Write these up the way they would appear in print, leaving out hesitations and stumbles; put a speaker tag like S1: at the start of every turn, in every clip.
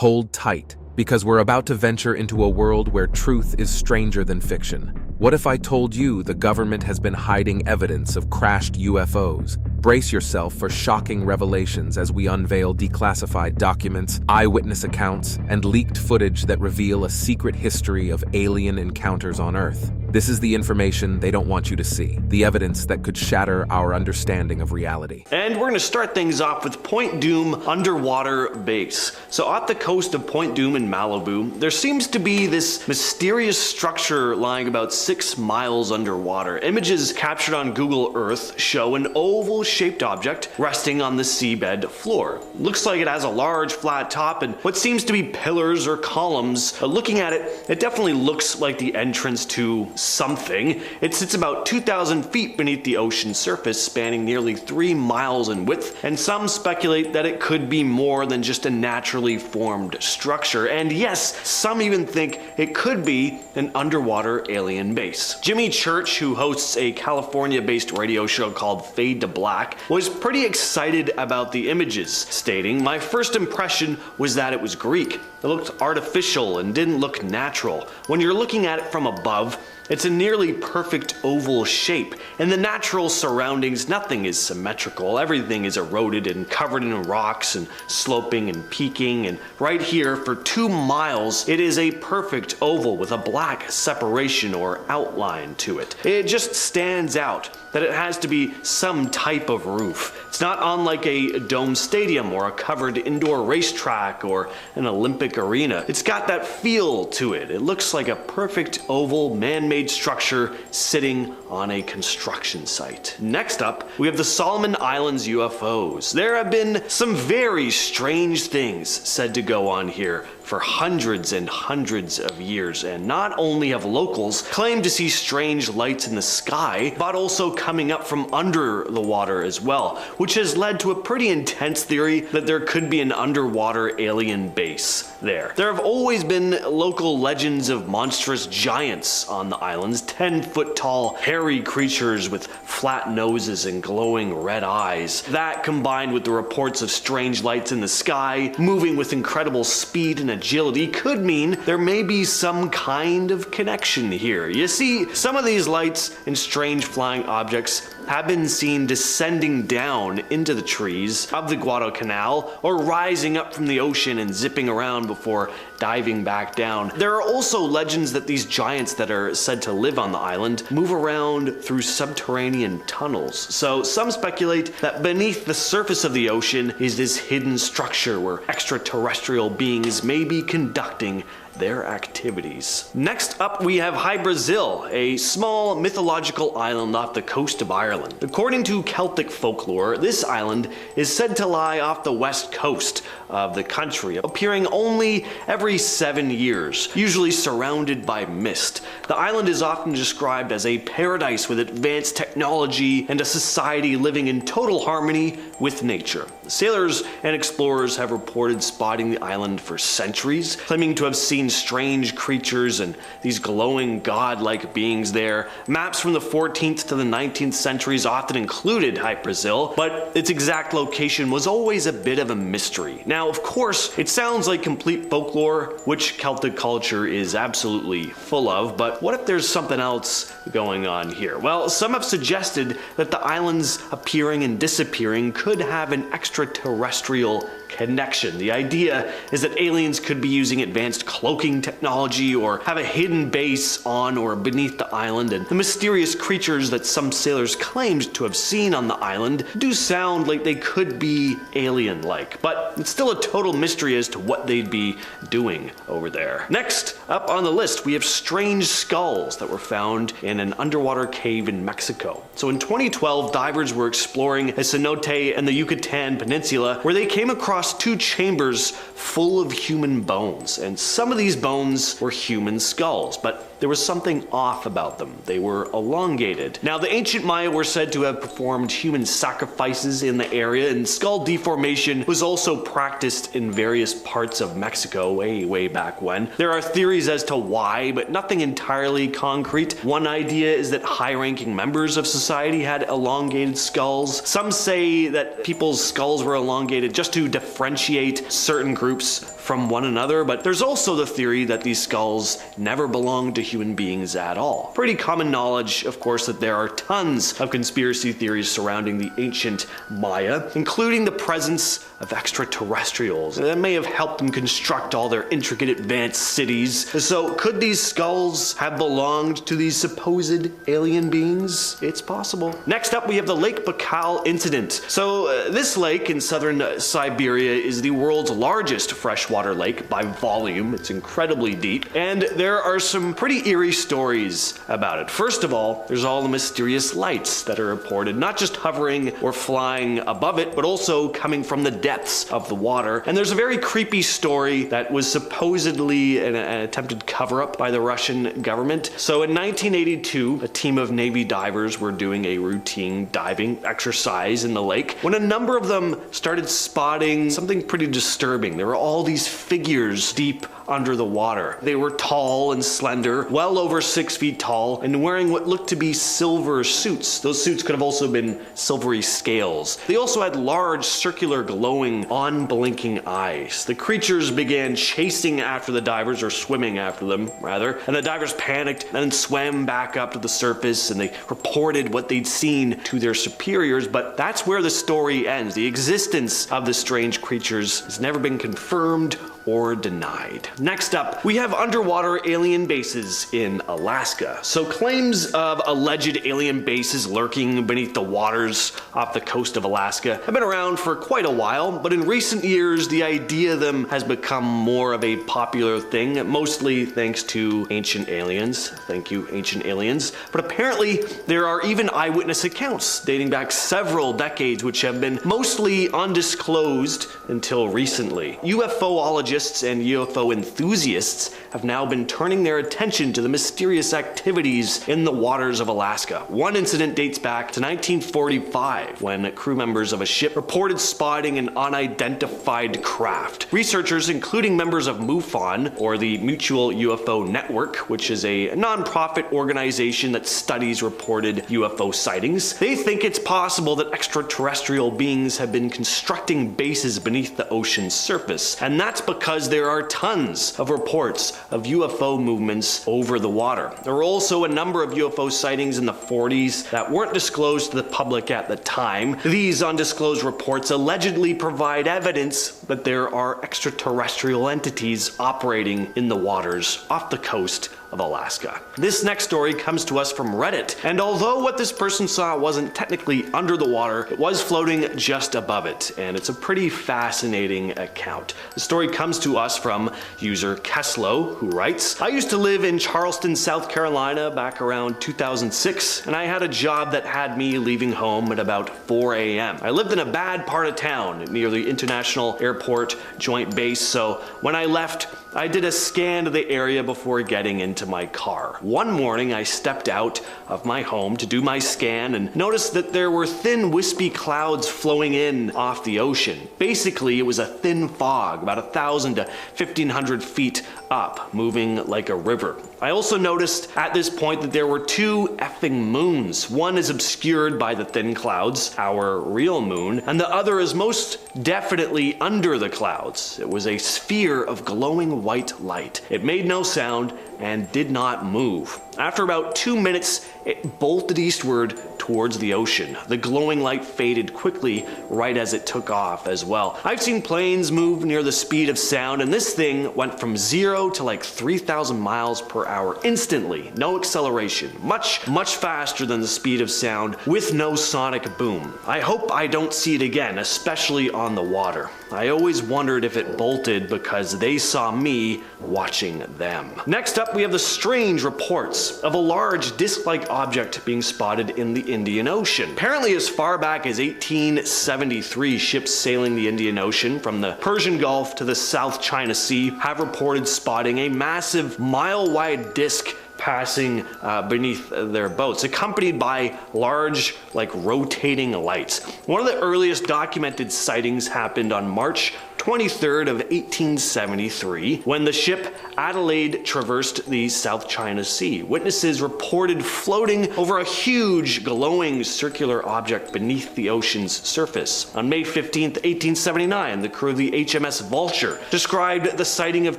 S1: Hold tight, because we're about to venture into a world where truth is stranger than fiction. What if I told you the government has been hiding evidence of crashed UFOs? Brace yourself for shocking revelations as we unveil declassified documents, eyewitness accounts, and leaked footage that reveal a secret history of alien encounters on Earth. This is the information they don't want you to see, the evidence that could shatter our understanding of reality.
S2: And we're going to start things off with Point Dume underwater base. So off the coast of Point Dume in Malibu, there seems to be this mysterious structure lying about 6 miles underwater. Images captured on Google Earth show an oval-shaped object resting on the seabed floor. Looks like it has a large flat top and what seems to be pillars or columns. Looking at it, it definitely looks like the entrance to something. It sits about 2,000 feet beneath the ocean surface, spanning nearly 3 miles in width, and some speculate that it could be more than just a naturally formed structure. And yes, some even think it could be an underwater alien base. Jimmy Church, who hosts a California-based radio show called Fade to Black, was pretty excited about the images, stating, "My first impression was that it was Greek. It looked artificial and didn't look natural. When you're looking at it from above, it's a nearly perfect oval shape. In the natural surroundings, nothing is symmetrical. Everything is eroded and covered in rocks and sloping and peaking. And right here, for 2 miles, it is a perfect oval with a black separation or outline to it. It just stands out that it has to be some type of roof. It's not unlike a dome stadium or a covered indoor racetrack or an Olympic arena. It's got that feel to it. It looks like a perfect oval man-made structure sitting on a construction site." Next up, we have the Solomon Islands UFOs. There have been some very strange things said to go on here for hundreds and hundreds of years, and not only have locals claimed to see strange lights in the sky, but also coming up from under the water as well, which has led to a pretty intense theory that there could be an underwater alien base there. There have always been local legends of monstrous giants on the islands, 10-foot tall, hairy creatures with flat noses and glowing red eyes. That, combined with the reports of strange lights in the sky, moving with incredible speed and agility, could mean there may be some kind of connection here. You see, some of these lights and strange flying objects have been seen descending down into the trees of the Guadalcanal or rising up from the ocean and zipping around before diving back down. There are also legends that these giants that are said to live on the island move around through subterranean tunnels. So some speculate that beneath the surface of the ocean is this hidden structure where extraterrestrial beings may be conducting their activities. Next up, we have Hy Brasil, a small mythological island off the coast of Ireland. According to Celtic folklore, this island is said to lie off the west coast of the country, appearing only every 7 years, usually surrounded by mist. The island is often described as a paradise with advanced technology and a society living in total harmony with nature. Sailors and explorers have reported spotting the island for centuries, claiming to have seen strange creatures and these glowing god-like beings there. Maps from the 14th to the 19th centuries often included Hy Brasil, but its exact location was always a bit of a mystery. Now, of course, it sounds like complete folklore, which Celtic culture is absolutely full of, but what if there's something else going on here? Well, some have suggested that the islands appearing and disappearing could have an extraterrestrial connection. The idea is that aliens could be using advanced cloaking technology or have a hidden base on or beneath the island, and the mysterious creatures that some sailors claimed to have seen on the island do sound like they could be alien-like, but it's still a total mystery as to what they'd be doing over there. Next up on the list, we have strange skulls that were found in an underwater cave in Mexico. So in 2012, divers were exploring a cenote in the Yucatan Peninsula where they came across 2 chambers full of human bones, and some of these bones were human skulls, but there was something off about them. They were elongated. Now, the ancient Maya were said to have performed human sacrifices in the area, and skull deformation was also practiced in various parts of Mexico way back when. There are theories as to why, but nothing entirely concrete. One idea is that high-ranking members of society had elongated skulls. Some say that people's skulls were elongated just to differentiate certain groups from one another, but there's also the theory that these skulls never belonged to human beings at all. Pretty common knowledge, of course, that there are tons of conspiracy theories surrounding the ancient Maya, including the presence of extraterrestrials that may have helped them construct all their intricate advanced cities. So could these skulls have belonged to these supposed alien beings? It's possible. Next up, we have the Lake Baikal incident. So this lake in southern Siberia is the world's largest freshwater lake by volume. It's incredibly deep, and there are some pretty eerie stories about it. First of all, there's all the mysterious lights that are reported, not just hovering or flying above it, but also coming from the depths of the water. And there's a very creepy story that was supposedly an attempted cover-up by the Russian government. So in 1982, a team of Navy divers were doing a routine diving exercise in the lake when a number of them started spotting something pretty disturbing. There were all these figures deep under the water. They were tall and slender, well over 6 feet tall, and wearing what looked to be silver suits. Those suits could have also been silvery scales. They also had large, circular, glowing, unblinking eyes. The creatures began chasing after the divers, or swimming after them, rather, and the divers panicked and then swam back up to the surface, and they reported what they'd seen to their superiors, but that's where the story ends. The existence of the strange creatures has never been confirmed or denied. Next up, we have underwater alien bases in Alaska. So claims of alleged alien bases lurking beneath the waters off the coast of Alaska have been around for quite a while, but in recent years, the idea of them has become more of a popular thing, mostly thanks to Ancient Aliens. Thank you, Ancient Aliens. But apparently, there are even eyewitness accounts dating back several decades, which have been mostly undisclosed until recently. UFOologists and UFO enthusiasts have now been turning their attention to the mysterious activities in the waters of Alaska. One incident dates back to 1945 when crew members of a ship reported spotting an unidentified craft. Researchers, including members of MUFON, or the Mutual UFO Network, which is a non-profit organization that studies reported UFO sightings, they think it's possible that extraterrestrial beings have been constructing bases beneath the ocean's surface, and that's because there are tons of reports of UFO movements over the water. There were also a number of UFO sightings in the 40s that weren't disclosed to the public at the time. These undisclosed reports allegedly provide evidence that there are extraterrestrial entities operating in the waters off the coast of Alaska. This next story comes to us from Reddit, and although what this person saw wasn't technically under the water, it was floating just above it, and it's a pretty fascinating account. The story comes to us from user Keslow, who writes, "I used to live in Charleston, South Carolina back around 2006, and I had a job that had me leaving home at about 4 a.m. I lived in a bad part of town near the International Airport Joint Base, so when I left, I did a scan of the area before getting into my car. One morning, I stepped out of my home to do my scan and noticed that there were thin, wispy clouds flowing in off the ocean. Basically, it was a thin fog, about 1,000 to 1,500 feet up, moving like a river. I also noticed at this point that there were two effing moons. One is obscured by the thin clouds, our real moon, and the other is most definitely under the clouds. It was a sphere of glowing white light. It made no sound and did not move. After about 2 minutes, it bolted eastward towards the ocean. The glowing light faded quickly right as it took off as well. I've seen planes move near the speed of sound, and this thing went from 0 to like 3,000 miles per hour instantly. No acceleration. Much faster than the speed of sound with no sonic boom. I hope I don't see it again, especially on the water. I always wondered if it bolted because they saw me watching them." Next up, we have the strange reports of a large disc-like object being spotted in the Indian Ocean. Apparently, as far back as 1873, ships sailing the Indian Ocean from the Persian Gulf to the South China Sea have reported spotting a massive mile-wide disc passing beneath their boats, accompanied by large, rotating lights. One of the earliest documented sightings happened on March 23rd of 1873, when the ship Adelaide traversed the South China Sea. Witnesses reported floating over a huge, glowing circular object beneath the ocean's surface. On May 15th, 1879, the crew of the HMS Vulture described the sighting of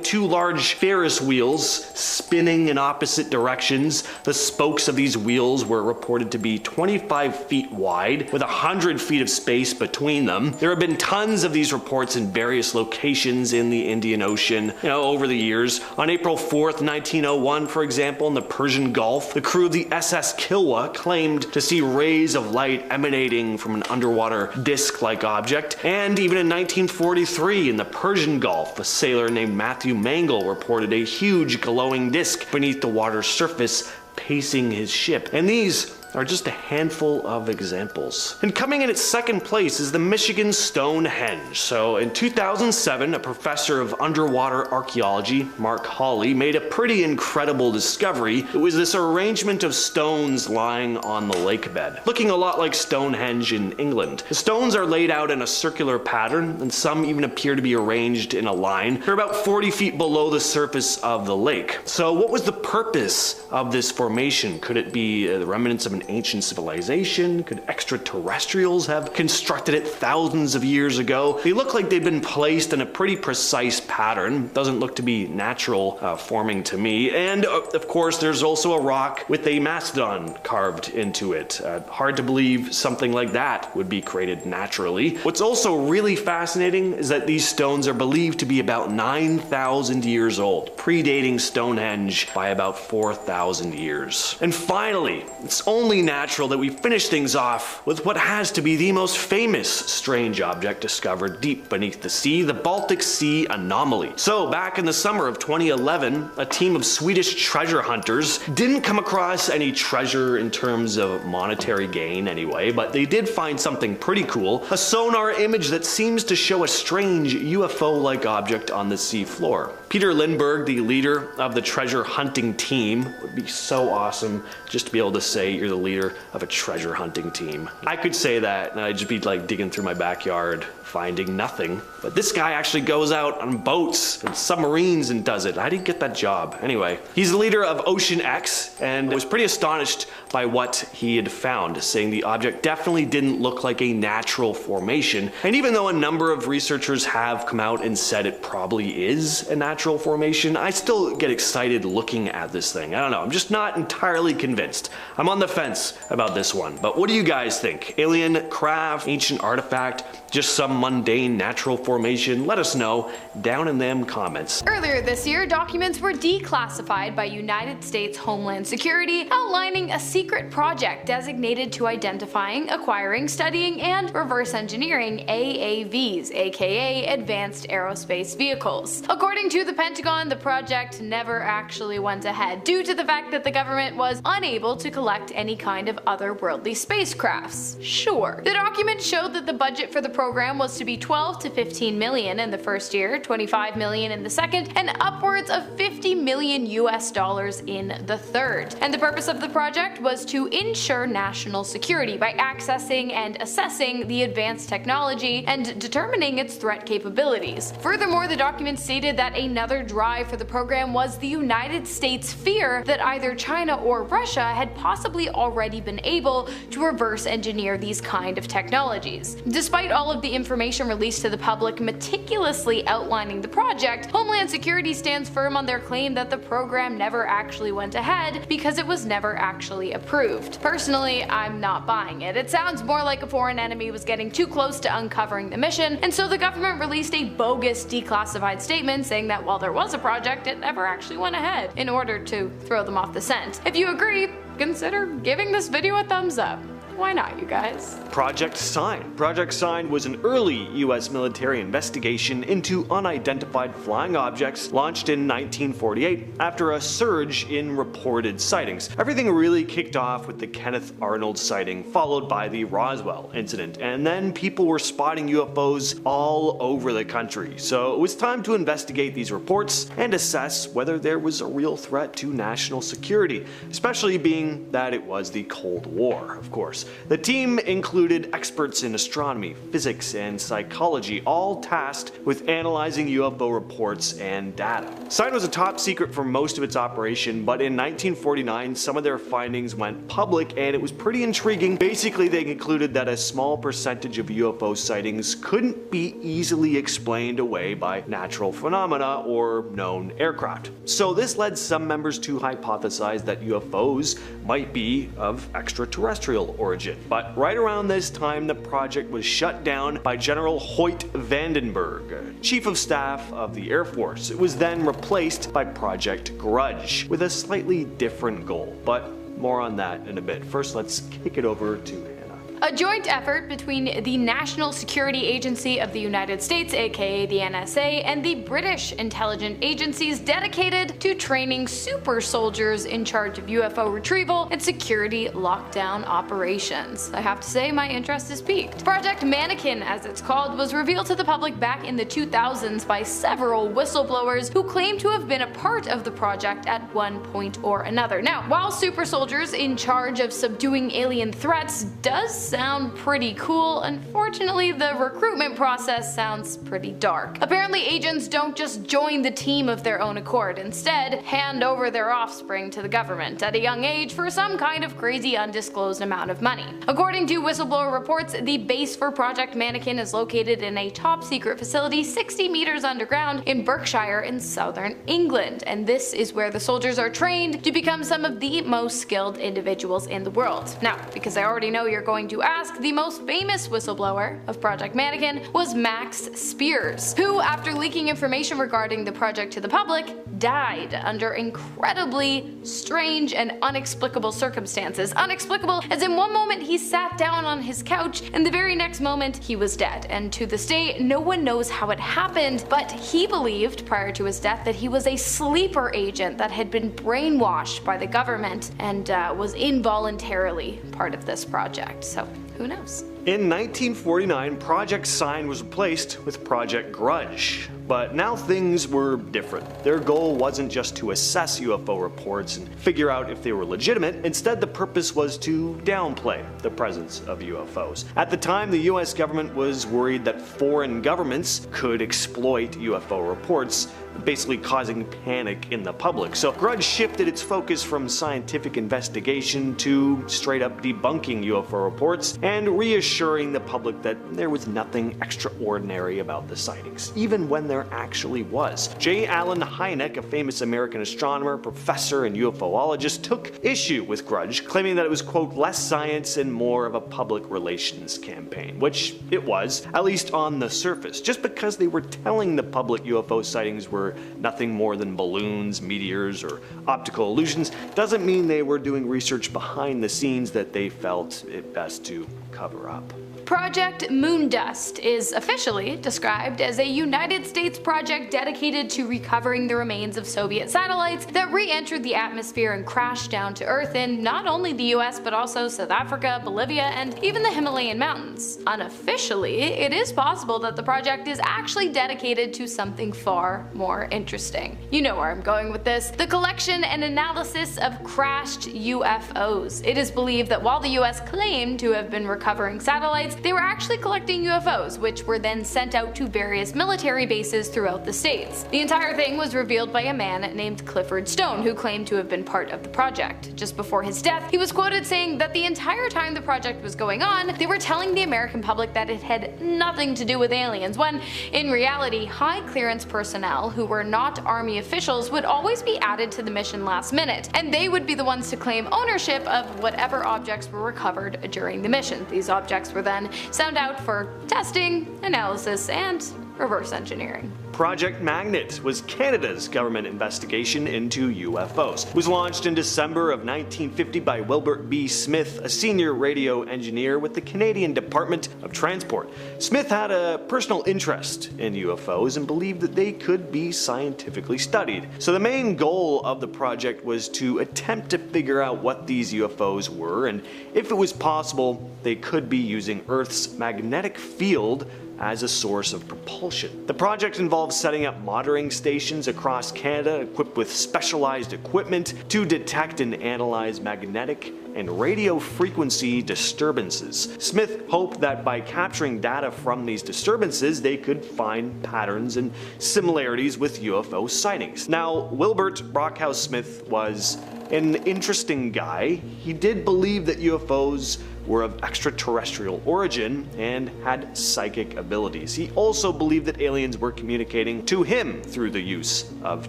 S2: two large Ferris wheels spinning in opposite directions. The spokes of these wheels were reported to be 25 feet wide, with 100 feet of space between them. There have been tons of these reports in various locations in the Indian Ocean, over the years. On April 4th, 1901, for example, in the Persian Gulf, the crew of the SS Kilwa claimed to see rays of light emanating from an underwater disc-like object. And even in 1943, in the Persian Gulf, a sailor named Matthew Mangle reported a huge glowing disc beneath the water's surface pacing his ship. And these are just a handful of examples. And coming in at second place is the Michigan Stonehenge. So in 2007, a professor of underwater archaeology, Mark Hawley, made a pretty incredible discovery. It was this arrangement of stones lying on the lake bed, looking a lot like Stonehenge in England. The stones are laid out in a circular pattern, and some even appear to be arranged in a line. They're about 40 feet below the surface of the lake. So what was the purpose of this formation? Could it be the remnants of an ancient civilization? Could extraterrestrials have constructed it thousands of years ago? They look like they've been placed in a pretty precise pattern. Doesn't look to be natural forming to me. And of course, there's also a rock with a mastodon carved into it. Hard to believe something like that would be created naturally. What's also really fascinating is that these stones are believed to be about 9,000 years old, predating Stonehenge by about 4,000 years. And finally, it's only natural that we finish things off with what has to be the most famous strange object discovered deep beneath the sea, the Baltic Sea anomaly. So back in the summer of 2011, a team of Swedish treasure hunters didn't come across any treasure in terms of monetary gain anyway, but they did find something pretty cool, a sonar image that seems to show a strange UFO-like object on the sea floor. Peter Lindbergh, the leader of the treasure hunting team, would be so awesome just to be able to say you're the leader of a treasure hunting team. I could say that and I'd just be like digging through my backyard finding nothing. But this guy actually goes out on boats and submarines and does it. How did he get that job? Anyway, he's the leader of Ocean X and was pretty astonished by what he had found, saying the object definitely didn't look like a natural formation. And even though a number of researchers have come out and said it probably is a natural formation, I still get excited looking at this thing. I don't know, I'm just not entirely convinced. I'm on the fence about this one. But what do you guys think? Alien craft, ancient artifact, just some mundane natural formation? Let us know down in them comments.
S3: Earlier this year, documents were declassified by United States Homeland Security outlining a secret project designated to identifying, acquiring, studying, and reverse engineering AAVs, aka Advanced Aerospace Vehicles. According to the Pentagon, the project never actually went ahead due to the fact that the government was unable to collect any kind of otherworldly spacecrafts. Sure. The document showed that the budget for the program was to be 12 to 15 million in the first year, 25 million in the second, and upwards of 50 million US dollars in the third. And the purpose of the project was to ensure national security by accessing and assessing the advanced technology and determining its threat capabilities. Furthermore, the document stated that another drive for the program was the United States' fear that either China or Russia had possibly already been able to reverse engineer these kind of technologies. Despite all of the information released to the public meticulously outlining the project, Homeland Security stands firm on their claim that the program never actually went ahead because it was never actually approved. Personally, I'm not buying it. It sounds more like a foreign enemy was getting too close to uncovering the mission, and so the government released a bogus declassified statement saying that while there was a project, it never actually went ahead in order to throw them off the scent. If you agree, consider giving this video a thumbs up. Why not, you guys?
S2: Project Sign. Project Sign was an early US military investigation into unidentified flying objects launched in 1948 after a surge in reported sightings. Everything really kicked off with the Kenneth Arnold sighting, followed by the Roswell incident, and then people were spotting UFOs all over the country. So it was time to investigate these reports and assess whether there was a real threat to national security, especially being that it was the Cold War, of course. UFOs. The team included experts in astronomy, physics, and psychology, all tasked with analyzing UFO reports and data. SIGN was a top secret for most of its operation, but in 1949 some of their findings went public and it was pretty intriguing. Basically, they concluded that a small percentage of UFO sightings couldn't be easily explained away by natural phenomena or known aircraft. So this led some members to hypothesize that UFOs might be of extraterrestrial origin. But right around this time, the project was shut down by General Hoyt Vandenberg, Chief of Staff of the Air Force. It was then replaced by Project Grudge, with a slightly different goal, but more on that in a bit. First, let's kick it over to Hannah.
S3: A joint effort between the National Security Agency of the United States, aka the NSA, and the British intelligence agencies dedicated to training super soldiers in charge of UFO retrieval and security lockdown operations. I have to say, my interest is piqued. Project Mannequin, as it's called, was revealed to the public back in the 2000s by several whistleblowers who claim to have been a part of the project at one point or another. Now, while super soldiers in charge of subduing alien threats does sound pretty cool, unfortunately the recruitment process sounds pretty dark. Apparently agents don't just join the team of their own accord, instead hand over their offspring to the government at a young age for some kind of crazy undisclosed amount of money. According to whistleblower reports, the base for Project Mannequin is located in a top secret facility 60 meters underground in Berkshire in southern England, and this is where the soldiers are trained to become some of the most skilled individuals in the world. Now, because I already know you're going to ask, the most famous whistleblower of Project Mannequin was Max Spears, who, after leaking information regarding the project to the public, died under incredibly strange and unexplicable circumstances. Unexplicable as in one moment he sat down on his couch and the very next moment he was dead, and to this day no one knows how it happened, but he believed prior to his death that he was a sleeper agent that had been brainwashed by the government and was involuntarily part of this project. So who knows?
S2: In 1949, Project SIGN was replaced with Project Grudge. But now things were different. Their goal wasn't just to assess UFO reports and figure out if they were legitimate. Instead, the purpose was to downplay the presence of UFOs. At the time, the US government was worried that foreign governments could exploit UFO reports, basically causing panic in the public. So Grudge shifted its focus from scientific investigation to straight up debunking UFO reports and reassuring the public that there was nothing extraordinary about the sightings, even when there actually was. J. Allen Hynek, a famous American astronomer, professor, and UFOologist, took issue with Grudge, claiming that it was, quote, less science and more of a public relations campaign, which it was, at least on the surface. Just because they were telling the public UFO sightings were nothing more than balloons, meteors, or optical illusions doesn't mean they were doing research behind the scenes that they felt it best to cover up.
S3: Project Moondust is officially described as a United States project dedicated to recovering the remains of Soviet satellites that re-entered the atmosphere and crashed down to Earth in not only the US but also South Africa, Bolivia, and even the Himalayan mountains. Unofficially, it is possible that the project is actually dedicated to something far more interesting. You know where I'm going with this. The collection and analysis of crashed UFOs. It is believed that while the US claimed to have been recovering satellites, they were actually collecting UFOs, which were then sent out to various military bases throughout the states. The entire thing was revealed by a man named Clifford Stone, who claimed to have been part of the project. Just before his death, he was quoted saying that the entire time the project was going on, they were telling the American public that it had nothing to do with aliens, when in reality, high clearance personnel who were not army officials would always be added to the mission last minute, and they would be the ones to claim ownership of whatever objects were recovered during the mission. These objects were then sent out for testing, analysis, and reverse engineering.
S2: Project Magnet was Canada's government investigation into UFOs. It was launched in December of 1950 by Wilbert B. Smith, a senior radio engineer with the Canadian Department of Transport. Smith had a personal interest in UFOs and believed that they could be scientifically studied. So the main goal of the project was to attempt to figure out what these UFOs were and if it was possible they could be using Earth's magnetic field as a source of propulsion. The project involves setting up monitoring stations across Canada equipped with specialized equipment to detect and analyze magnetic and radio frequency disturbances. Smith hoped that by capturing data from these disturbances, they could find patterns and similarities with UFO sightings. Now, Wilbert Brockhouse Smith was an interesting guy. He did believe that UFOs were of extraterrestrial origin and had psychic abilities. He also believed that aliens were communicating to him through the use of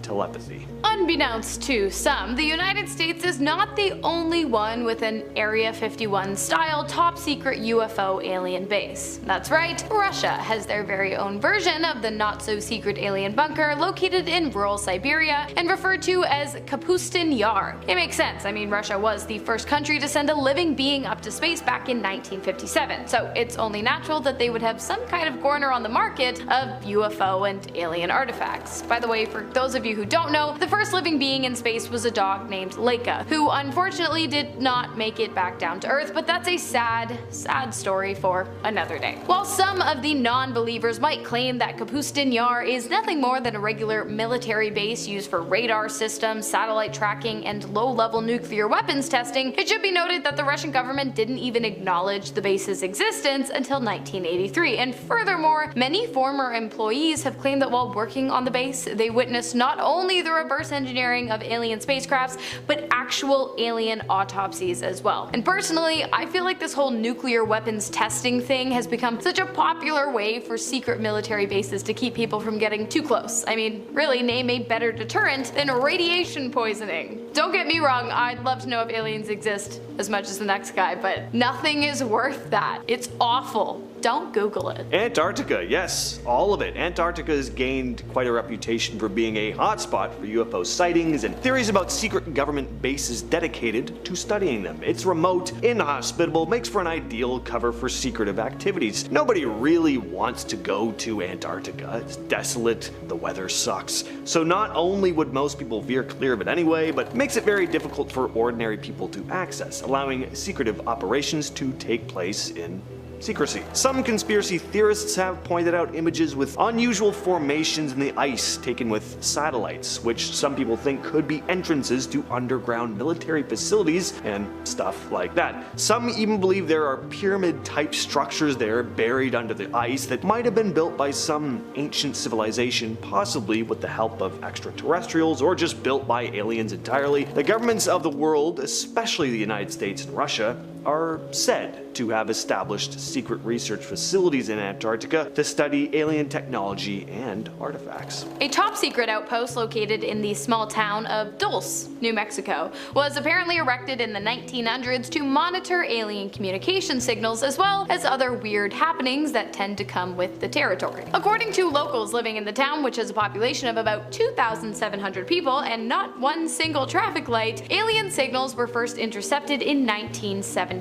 S2: telepathy.
S3: Unbeknownst to some, the United States is not the only one with an Area 51 style top secret UFO alien base. That's right, Russia has their very own version of the not so secret alien bunker located in rural Siberia and referred to as Kapustin Yar. It makes sense. I mean, Russia was the first country to send a living being up to space back in 1957, so it's only natural that they would have some kind of corner on the market of UFO and alien artifacts. By the way, for those of you who don't know, the first living being in space was a dog named Leica, who unfortunately did not make it back down to Earth, but that's a sad, sad story for another day. While some of the non-believers might claim that Kapustin Yar is nothing more than a regular military base used for radar systems, satellite tracking, and low-level nuclear weapons testing, it should be noted that the Russian government didn't even acknowledge the base's existence until 1983, and furthermore, many former employees have claimed that while working on the base, they witnessed not only the reverse engineering of alien spacecrafts, but actual alien autopsies as well. And personally, I feel like this whole nuclear weapons testing thing has become such a popular way for secret military bases to keep people from getting too close. I mean, really, name a better deterrent than radiation poisoning. Don't get me wrong, I'd love to know if aliens exist as much as the next guy, but nothing is worth that. It's awful. Don't Google it.
S2: Antarctica, yes, all of it. Antarctica has gained quite a reputation for being a hotspot for UFO sightings and theories about secret government bases dedicated to studying them. It's remote, inhospitable, makes for an ideal cover for secretive activities. Nobody really wants to go to Antarctica. It's desolate, the weather sucks. So not only would most people veer clear of it anyway, but makes it very difficult for ordinary people to access, allowing secretive operations to take place in secrecy. Some conspiracy theorists have pointed out images with unusual formations in the ice taken with satellites, which some people think could be entrances to underground military facilities and stuff like that. Some even believe there are pyramid-type structures there buried under the ice that might have been built by some ancient civilization, possibly with the help of extraterrestrials or just built by aliens entirely. The governments of the world, especially the United States and Russia, are said to have established secret research facilities in Antarctica to study alien technology and artifacts.
S3: A top secret outpost located in the small town of Dulce, New Mexico, was apparently erected in the 1900s to monitor alien communication signals as well as other weird happenings that tend to come with the territory. According to locals living in the town, which has a population of about 2,700 people and not one single traffic light, alien signals were first intercepted in 1979.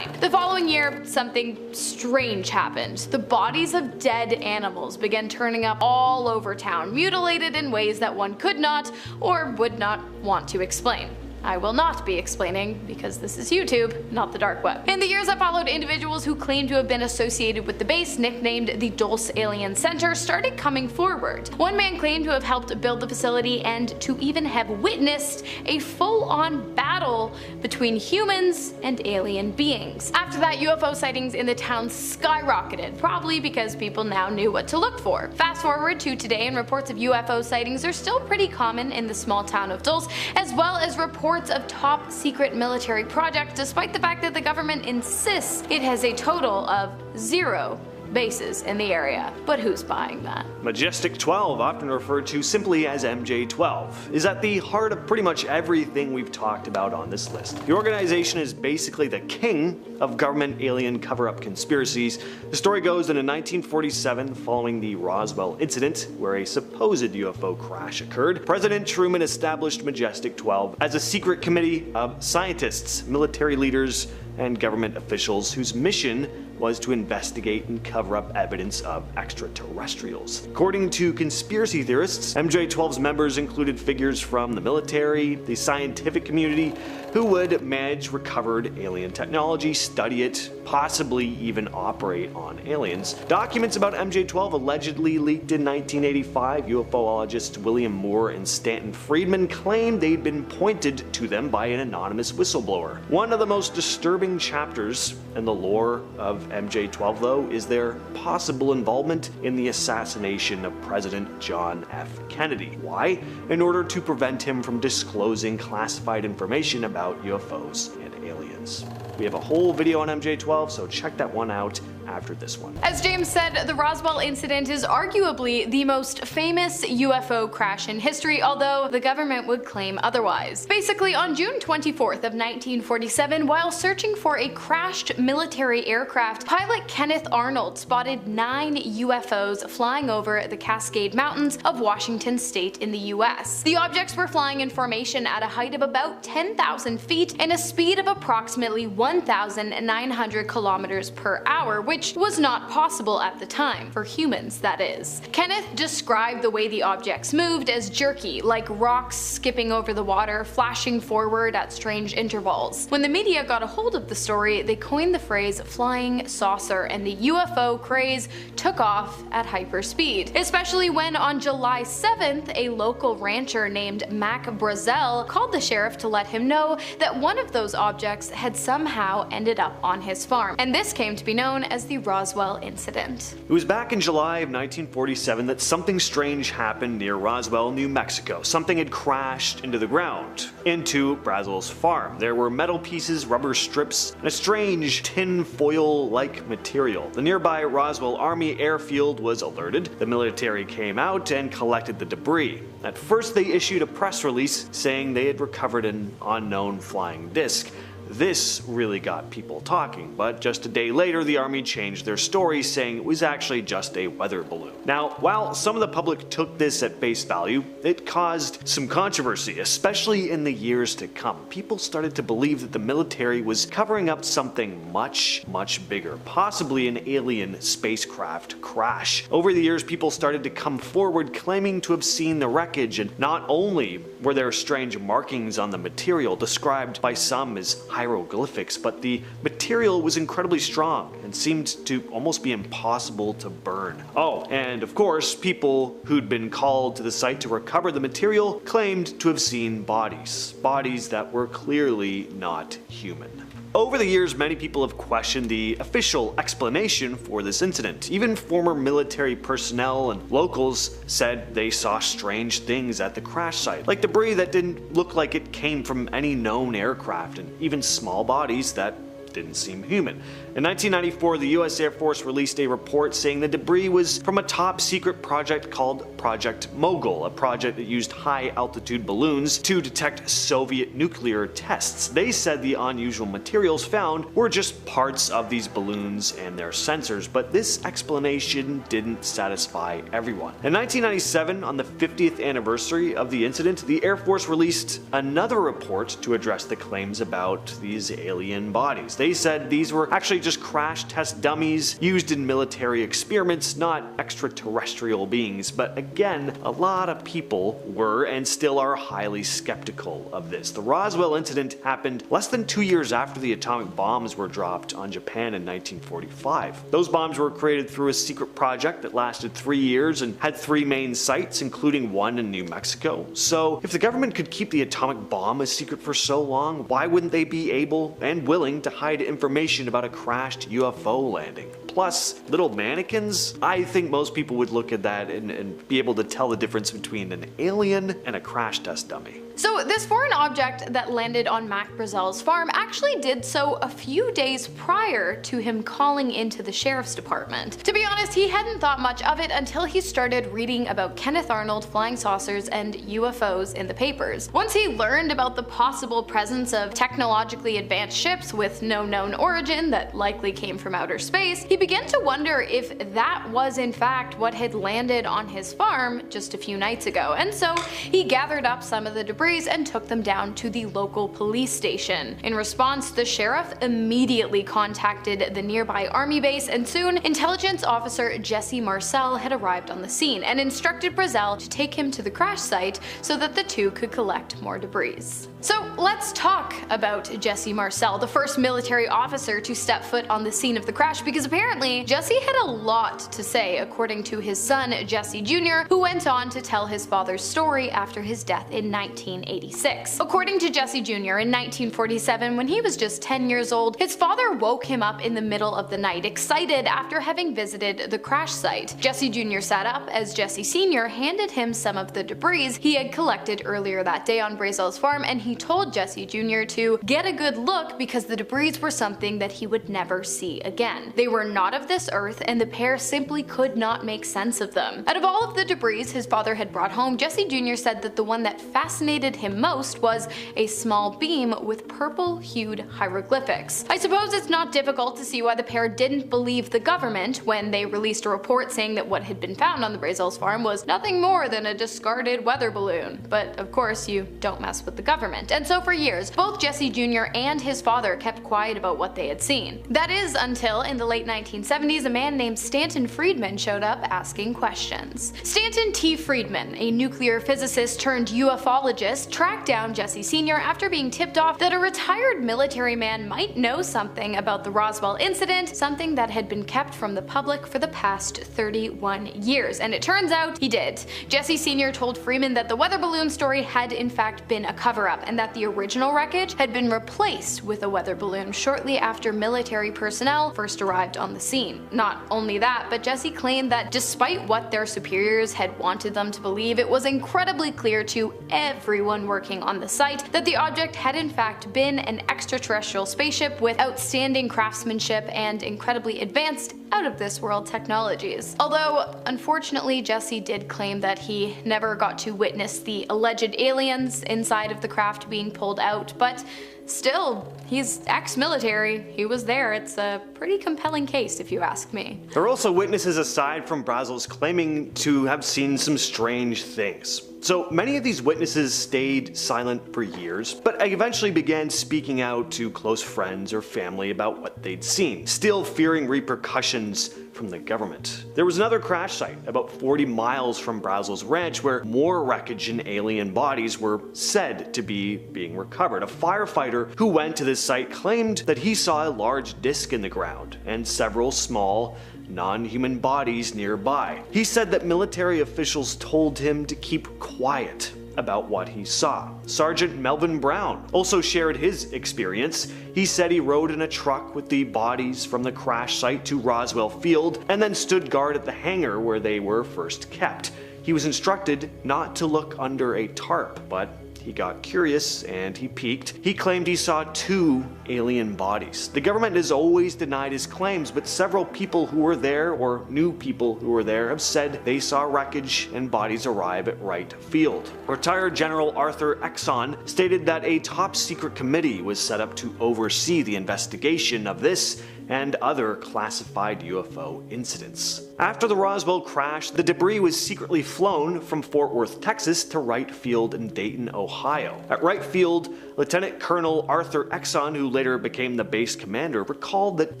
S3: The following year, something strange happened. The bodies of dead animals began turning up all over town, mutilated in ways that one could not or would not want to explain. I will not be explaining because this is YouTube, not the dark web. In the years that followed, individuals who claimed to have been associated with the base, nicknamed the Dulce Alien Center, started coming forward. One man claimed to have helped build the facility and to even have witnessed a full-on battle between humans and alien beings. After that, UFO sightings in the town skyrocketed, probably because people now knew what to look for. Fast forward to today, and reports of UFO sightings are still pretty common in the small town of Dulce, as well as reports of top secret military projects, despite the fact that the government insists it has a total of 0 bases in the area. But who's buying that?
S2: Majestic 12, often referred to simply as MJ12, is at the heart of pretty much everything we've talked about on this list. The organization is basically the king of government alien cover-up conspiracies. The story goes that in 1947, following the Roswell incident, where a supposed UFO crash occurred, President Truman established Majestic 12 as a secret committee of scientists, military leaders, and government officials whose mission was to investigate and cover up evidence of extraterrestrials. According to conspiracy theorists, MJ12's members included figures from the military, the scientific community, who would manage recovered alien technology, study it, possibly even operate on aliens. Documents about MJ-12 allegedly leaked in 1985. UFOologists William Moore and Stanton Friedman claimed they'd been pointed to them by an anonymous whistleblower. One of the most disturbing chapters in the lore of MJ-12, though, is their possible involvement in the assassination of President John F. Kennedy. Why? In order to prevent him from disclosing classified information about UFOs and aliens. We have a whole video on MJ-12, so check that one out after this one.
S3: As James said, the Roswell incident is arguably the most famous UFO crash in history, although the government would claim otherwise. Basically, on June 24th of 1947, while searching for a crashed military aircraft, pilot Kenneth Arnold spotted 9 UFOs flying over the Cascade Mountains of Washington state in the US. The objects were flying in formation at a height of about 10,000 feet and a speed of approximately 1,900 kilometers per hour, which was not possible at the time, for humans that is. Kenneth described the way the objects moved as jerky, like rocks skipping over the water, flashing forward at strange intervals. When the media got a hold of the story, they coined the phrase flying saucer, and the UFO craze took off at hyperspeed, especially when on July 7th, a local rancher named Mac Brazel called the sheriff to let him know that one of those objects had somehow ended up on his farm, and this came to be known as the Roswell incident.
S2: It was back in July of 1947 that something strange happened near Roswell, New Mexico. Something had crashed into the ground, into Brazel's farm. There were metal pieces, rubber strips, and a strange tin foil-like material. The nearby Roswell Army airfield was alerted. The military came out and collected the debris. At first, they issued a press release saying they had recovered an unknown flying disc. This really got people talking, but just a day later the Army changed their story, saying it was actually just a weather balloon. Now, while some of the public took this at face value, it caused some controversy, especially in the years to come. People started to believe that the military was covering up something much bigger, possibly an alien spacecraft crash. Over the years, people started to come forward claiming to have seen the wreckage, and not only were there strange markings on the material described by some as hieroglyphics, but the material was incredibly strong and seemed to almost be impossible to burn. Oh, and of course, people who'd been called to the site to recover the material claimed to have seen bodies that were clearly not human. Over the years, many people have questioned the official explanation for this incident. Even former military personnel and locals said they saw strange things at the crash site, like debris that didn't look like it came from any known aircraft, and even small bodies that didn't seem human. In 1994, the US Air Force released a report saying the debris was from a top secret project called Project Mogul, a project that used high altitude balloons to detect Soviet nuclear tests. They said the unusual materials found were just parts of these balloons and their sensors, but this explanation didn't satisfy everyone. In 1997, on the 50th anniversary of the incident, the Air Force released another report to address the claims about these alien bodies. They said these were actually just crash test dummies used in military experiments, not extraterrestrial beings. But again, a lot of people were and still are highly skeptical of this. The Roswell incident happened less than 2 years after the atomic bombs were dropped on Japan in 1945. Those bombs were created through a secret project that lasted 3 years and had 3 main sites, including one in New Mexico. So if the government could keep the atomic bomb a secret for so long, why wouldn't they be able and willing to hide information about a crashed UFO landing? Plus, little mannequins? I think most people would look at that and be able to tell the difference between an alien and a crash test dummy.
S3: So this foreign object that landed on Mac Brazel's farm actually did so a few days prior to him calling into the sheriff's department. To be honest, he hadn't thought much of it until he started reading about Kenneth Arnold flying saucers and UFOs in the papers. Once he learned about the possible presence of technologically advanced ships with no known origin that likely came from outer space, he began to wonder if that was in fact what had landed on his farm just a few nights ago. And so he gathered up some of the debris debris and took them down to the local police station. In response, the sheriff immediately contacted the nearby army base, and soon intelligence officer Jesse Marcel had arrived on the scene and instructed Brazel to take him to the crash site so that the two could collect more debris. So let's talk about Jesse Marcel, the first military officer to step foot on the scene of the crash, because apparently Jesse had a lot to say, according to his son Jesse Jr., who went on to tell his father's story after his death in 1986. According to Jesse Jr., in 1947, when he was just 10 years old, his father woke him up in the middle of the night, excited after having visited the crash site. Jesse Jr. sat up as Jesse Sr. handed him some of the debris he had collected earlier that day on Brazel's farm, and he told Jesse Jr. to get a good look because the debris were something that he would never see again. They were not of this earth, and the pair simply could not make sense of them. Out of all of the debris his father had brought home, Jesse Jr. said that the one that fascinated him most was a small beam with purple-hued hieroglyphics. I suppose it's not difficult to see why the pair didn't believe the government when they released a report saying that what had been found on the Brazel's farm was nothing more than a discarded weather balloon. But of course, you don't mess with the government. And so for years, both Jesse Jr. and his father kept quiet about what they had seen. That is until in the late 1970s, a man named Stanton Friedman showed up asking questions. Stanton T. Friedman, a nuclear physicist turned ufologist, tracked down Jesse Sr. after being tipped off that a retired military man might know something about the Roswell incident, something that had been kept from the public for the past 31 years. And it turns out he did. Jesse Sr. told Friedman that the weather balloon story had in fact been a cover-up, and that the original wreckage had been replaced with a weather balloon shortly after military personnel first arrived on the scene. Not only that, but Jesse claimed that despite what their superiors had wanted them to believe, it was incredibly clear to everyone working on the site that the object had in fact been an extraterrestrial spaceship with outstanding craftsmanship and incredibly advanced out-of-this-world technologies. Although, unfortunately, Jesse did claim that he never got to witness the alleged aliens inside of the craft being pulled out, but still, he's ex-military, he was there. It's a pretty compelling case if you ask me.
S2: There are also witnesses aside from Brazel's claiming to have seen some strange things. So many of these witnesses stayed silent for years, but eventually began speaking out to close friends or family about what they'd seen, still fearing repercussions from the government. There was another crash site about 40 miles from Brazel's ranch where more wreckage and alien bodies were said to be being recovered. A firefighter who went to this site claimed that he saw a large disc in the ground and several small, non-human bodies nearby. He said that military officials told him to keep quiet about what he saw. Sergeant Melvin Brown also shared his experience. He said he rode in a truck with the bodies from the crash site to Roswell Field and then stood guard at the hangar where they were first kept. He was instructed not to look under a tarp, but he got curious and he peeked. He claimed he saw 2 alien bodies. The government has always denied his claims, but several people who were there or knew people who were there have said they saw wreckage and bodies arrive at Wright Field. Retired General Arthur Exon stated that a top secret committee was set up to oversee the investigation of this and other classified UFO incidents. After the Roswell crash, the debris was secretly flown from Fort Worth, Texas to Wright Field in Dayton, Ohio. At Wright Field, Lieutenant Colonel Arthur Exon, who later became the base commander, recalled that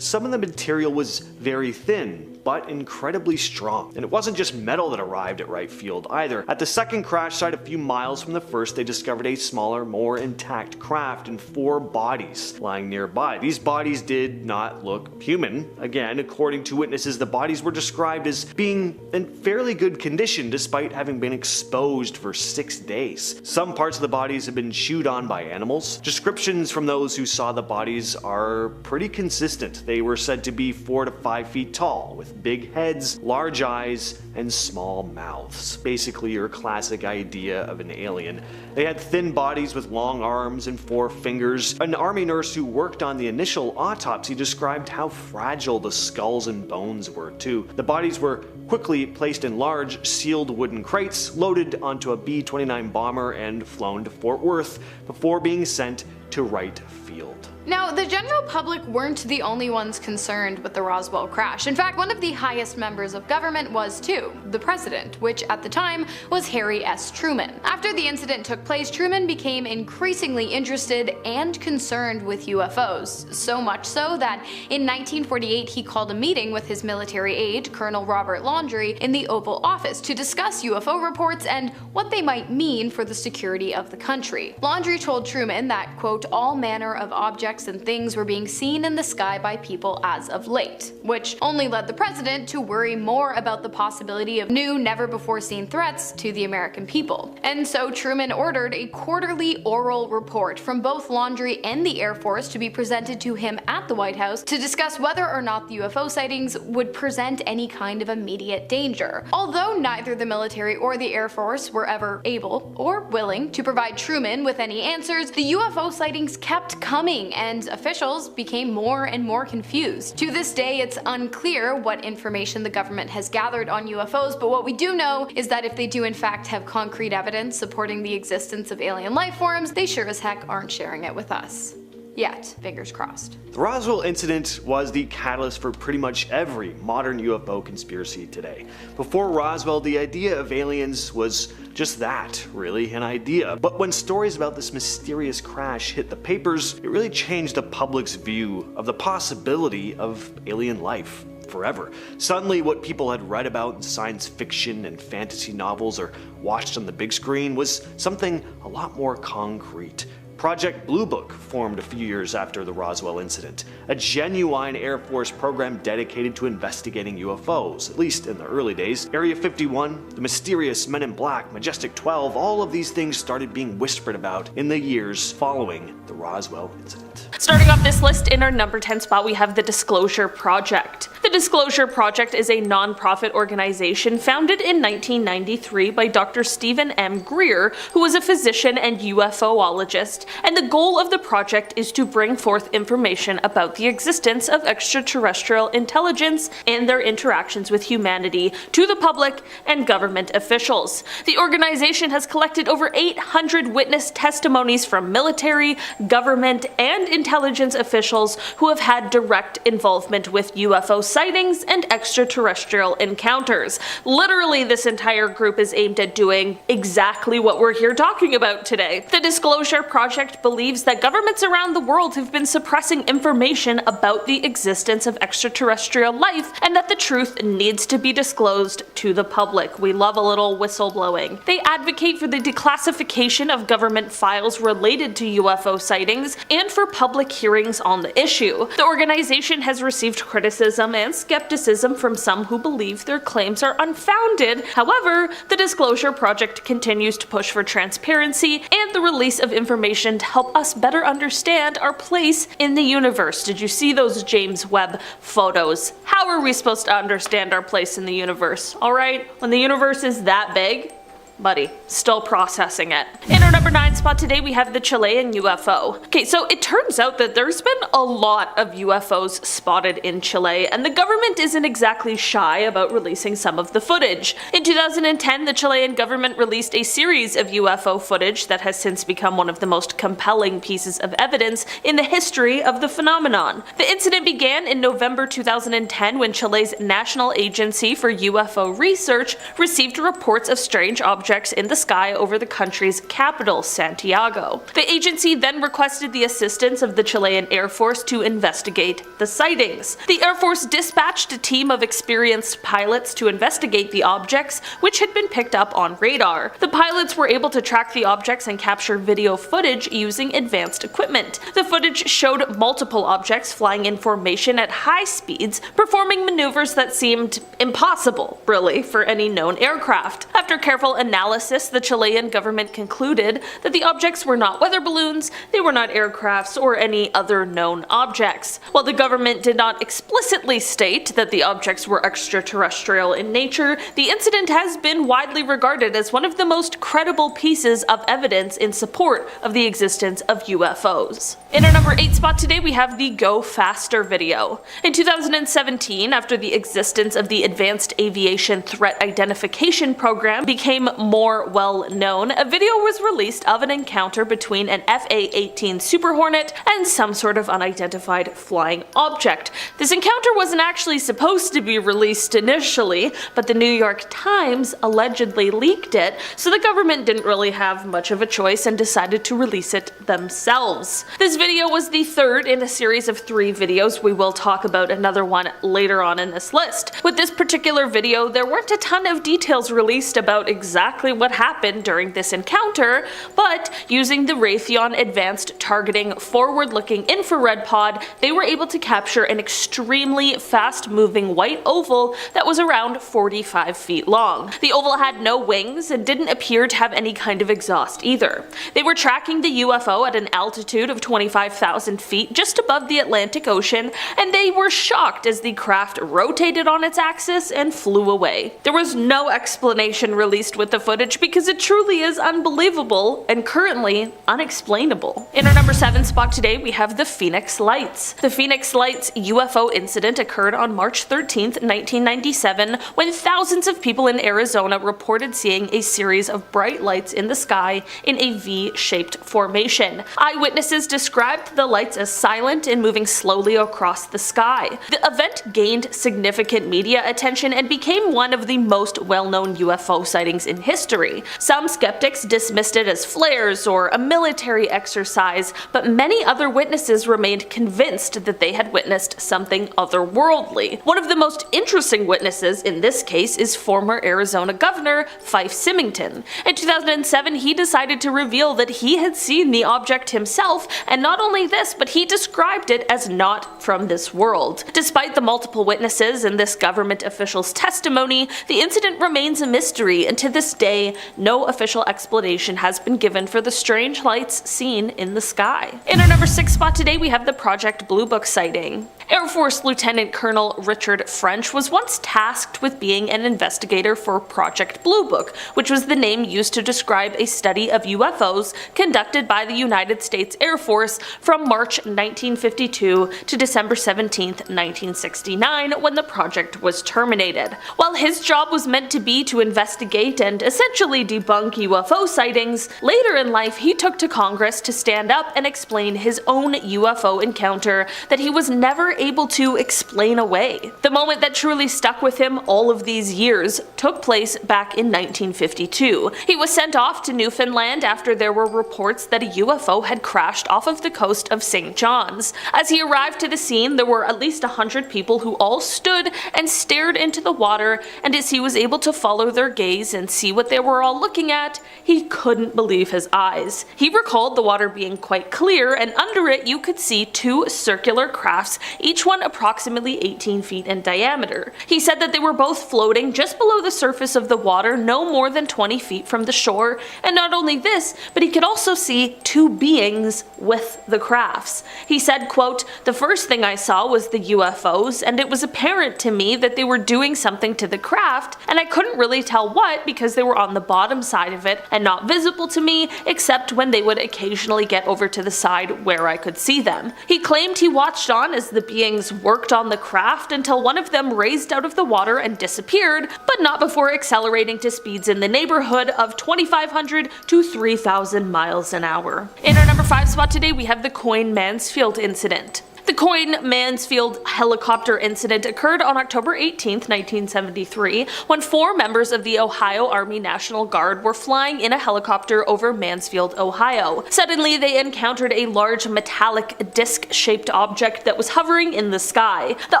S2: some of the material was very thin, but incredibly strong. And it wasn't just metal that arrived at Wright Field either. At the second crash site a few miles from the first, they discovered a smaller, more intact craft and 4 bodies lying nearby. These bodies did not look human. Again, according to witnesses, the bodies were described as being in fairly good condition despite having been exposed for 6 days. Some parts of the bodies have been chewed on by animals. Descriptions from those who saw the bodies are pretty consistent. They were said to be 4 to 5 feet tall, with big heads, large eyes, and small mouths. Basically your classic idea of an alien. They had thin bodies with long arms and 4 fingers. An army nurse who worked on the initial autopsy described how fragile the skulls and bones were too. The bodies were quickly placed in large, sealed wooden crates, loaded onto a B-29 bomber and flown to Fort Worth before being sent to Wright Field.
S3: Now, the general public weren't the only ones concerned with the Roswell crash. In fact, one of the highest members of government was too, the president, which at the time was Harry S. Truman. After the incident took place, Truman became increasingly interested and concerned with UFOs, so much so that in 1948 he called a meeting with his military aide, Colonel Robert Laundrie, in the Oval Office to discuss UFO reports and what they might mean for the security of the country. Laundrie told Truman that, quote, all manner of objects and things were being seen in the sky by people as of late, which only led the president to worry more about the possibility of new, never-before-seen threats to the American people. And so Truman ordered a quarterly oral report from both Laundrie and the Air Force to be presented to him at the White House to discuss whether or not the UFO sightings would present any kind of immediate danger. Although neither the military or the Air Force were ever able or willing to provide Truman with any answers, the UFO sightings kept coming and officials became more and more confused. To this day, it's unclear what information the government has gathered on UFOs, but what we do know is that if they do in fact have concrete evidence supporting the existence of alien life forms, they sure as heck aren't sharing it with us. Yet, fingers crossed.
S2: The Roswell incident was the catalyst for pretty much every modern UFO conspiracy today. Before Roswell, the idea of aliens was just that, really, an idea. But when stories about this mysterious crash hit the papers, it really changed the public's view of the possibility of alien life forever. Suddenly, what people had read about in science fiction and fantasy novels or watched on the big screen was something a lot more concrete. Project Blue Book formed a few years after the Roswell incident, a genuine Air Force program dedicated to investigating UFOs, at least in the early days. Area 51, the mysterious Men in Black, Majestic 12, all of these things started being whispered about in the years following the Roswell incident.
S4: Starting off this list, in our number 10 spot, we have the Disclosure Project. The Disclosure Project is a non-profit organization founded in 1993 by Dr. Stephen M. Greer, who was a physician and UFOologist, and the goal of the project is to bring forth information about the existence of extraterrestrial intelligence and their interactions with humanity to the public and government officials. The organization has collected over 800 witness testimonies from military, government, and intelligence officials who have had direct involvement with UFO sightings and extraterrestrial encounters. Literally, this entire group is aimed at doing exactly what we're here talking about today. The Disclosure Project believes that governments around the world have been suppressing information about the existence of extraterrestrial life and that the truth needs to be disclosed to the public. We love a little whistleblowing. They advocate for the declassification of government files related to UFO sightings and for public hearings on the issue. The organization has received criticism and skepticism from some who believe their claims are unfounded. However, the Disclosure Project continues to push for transparency and the release of information to help us better understand our place in the universe. Did you see those James Webb photos? How are we supposed to understand our place in the universe? Alright, when the universe is that big, buddy, still processing it. In our number 9 spot today, we have the Chilean UFO. Okay, so it turns out that there's been a lot of UFOs spotted in Chile, and the government isn't exactly shy about releasing some of the footage. In 2010, the Chilean government released a series of UFO footage that has since become one of the most compelling pieces of evidence in the history of the phenomenon. The incident began in November 2010 when Chile's National Agency for UFO Research received reports of strange objects in the sky over the country's capital, Santiago. The agency then requested the assistance of the Chilean Air Force to investigate the sightings. The Air Force dispatched a team of experienced pilots to investigate the objects, which had been picked up on radar. The pilots were able to track the objects and capture video footage using advanced equipment. The footage showed multiple objects flying in formation at high speeds, performing maneuvers that seemed impossible, really, for any known aircraft. After careful analysis, the Chilean government concluded that the objects were not weather balloons, they were not aircrafts, or any other known objects. While the government did not explicitly state that the objects were extraterrestrial in nature, the incident has been widely regarded as one of the most credible pieces of evidence in support of the existence of UFOs. In our number 8 spot today, we have the Go Faster video. In 2017, after the existence of the Advanced Aviation Threat Identification Program became more well known, a video was released of an encounter between an FA-18 Super Hornet and some sort of unidentified flying object. This encounter wasn't actually supposed to be released initially, but the New York Times allegedly leaked it, so the government didn't really have much of a choice and decided to release it themselves. This video was the third in a series of 3 videos. We will talk about another one later on in this list. With this particular video, there weren't a ton of details released about exactly what happened during this encounter, but using the Raytheon Advanced Targeting Forward-Looking Infrared Pod, they were able to capture an extremely fast-moving white oval that was around 45 feet long. The oval had no wings and didn't appear to have any kind of exhaust either. They were tracking the UFO at an altitude of 25,000 feet just above the Atlantic Ocean, and they were shocked as the craft rotated on its axis and flew away. There was no explanation released with the footage because it truly is unbelievable and currently unexplainable. In our number 7 spot today, we have the Phoenix Lights. The Phoenix Lights UFO incident occurred on March 13th, 1997, when thousands of people in Arizona reported seeing a series of bright lights in the sky in a V-shaped formation. Eyewitnesses described the lights as silent and moving slowly across the sky. The event gained significant media attention and became one of the most well-known UFO sightings in history. Some skeptics dismissed it as flares or a military exercise, but many other witnesses remained convinced that they had witnessed something otherworldly. One of the most interesting witnesses in this case is former Arizona Governor Fife Symington. In 2007, he decided to reveal that he had seen the object himself, and not only this, but he described it as not from this world. Despite the multiple witnesses and this government official's testimony, the incident remains a mystery, and to this day, no official explanation has been given for the strange lights seen in the sky. In our number 6 spot today, we have the Project Blue Book sighting. Air Force Lieutenant Colonel Richard French was once tasked with being an investigator for Project Blue Book, which was the name used to describe a study of UFOs conducted by the United States Air Force from March 1952 to December 17, 1969, when the project was terminated. While his job was meant to be to investigate and essentially debunk UFO sightings, later in life he took to Congress to stand up and explain his own UFO encounter that he was never able to explain away. The moment that truly stuck with him all of these years took place back in 1952. He was sent off to Newfoundland after there were reports that a UFO had crashed off of the coast of St. John's. As he arrived to the scene, there were at least 100 people who all stood and stared into the water, and as he was able to follow their gaze and see what they were all looking at, he couldn't believe his eyes. He recalled the water being quite clear, and under it you could see 2 circular crafts, each one approximately 18 feet in diameter. He said that they were both floating just below the surface of the water, no more than 20 feet from the shore, and not only this, but he could also see 2 beings with the crafts. He said, quote, "The first thing I saw was the UFOs, and it was apparent to me that they were doing something to the craft, and I couldn't really tell what because they were on the bottom side of it and not visible to me except when they would occasionally get over to the side where I could see them." He claimed he watched on as the beings worked on the craft until one of them raised out of the water and disappeared, but not before accelerating to speeds in the neighborhood of 2,500 to 3,000 miles an hour. In our number 5 spot today, we have the Coyne Mansfield incident. The Coyne Mansfield helicopter incident occurred on October 18, 1973, when 4 members of the Ohio Army National Guard were flying in a helicopter over Mansfield, Ohio. Suddenly, they encountered a large metallic disc-shaped object that was hovering in the sky. The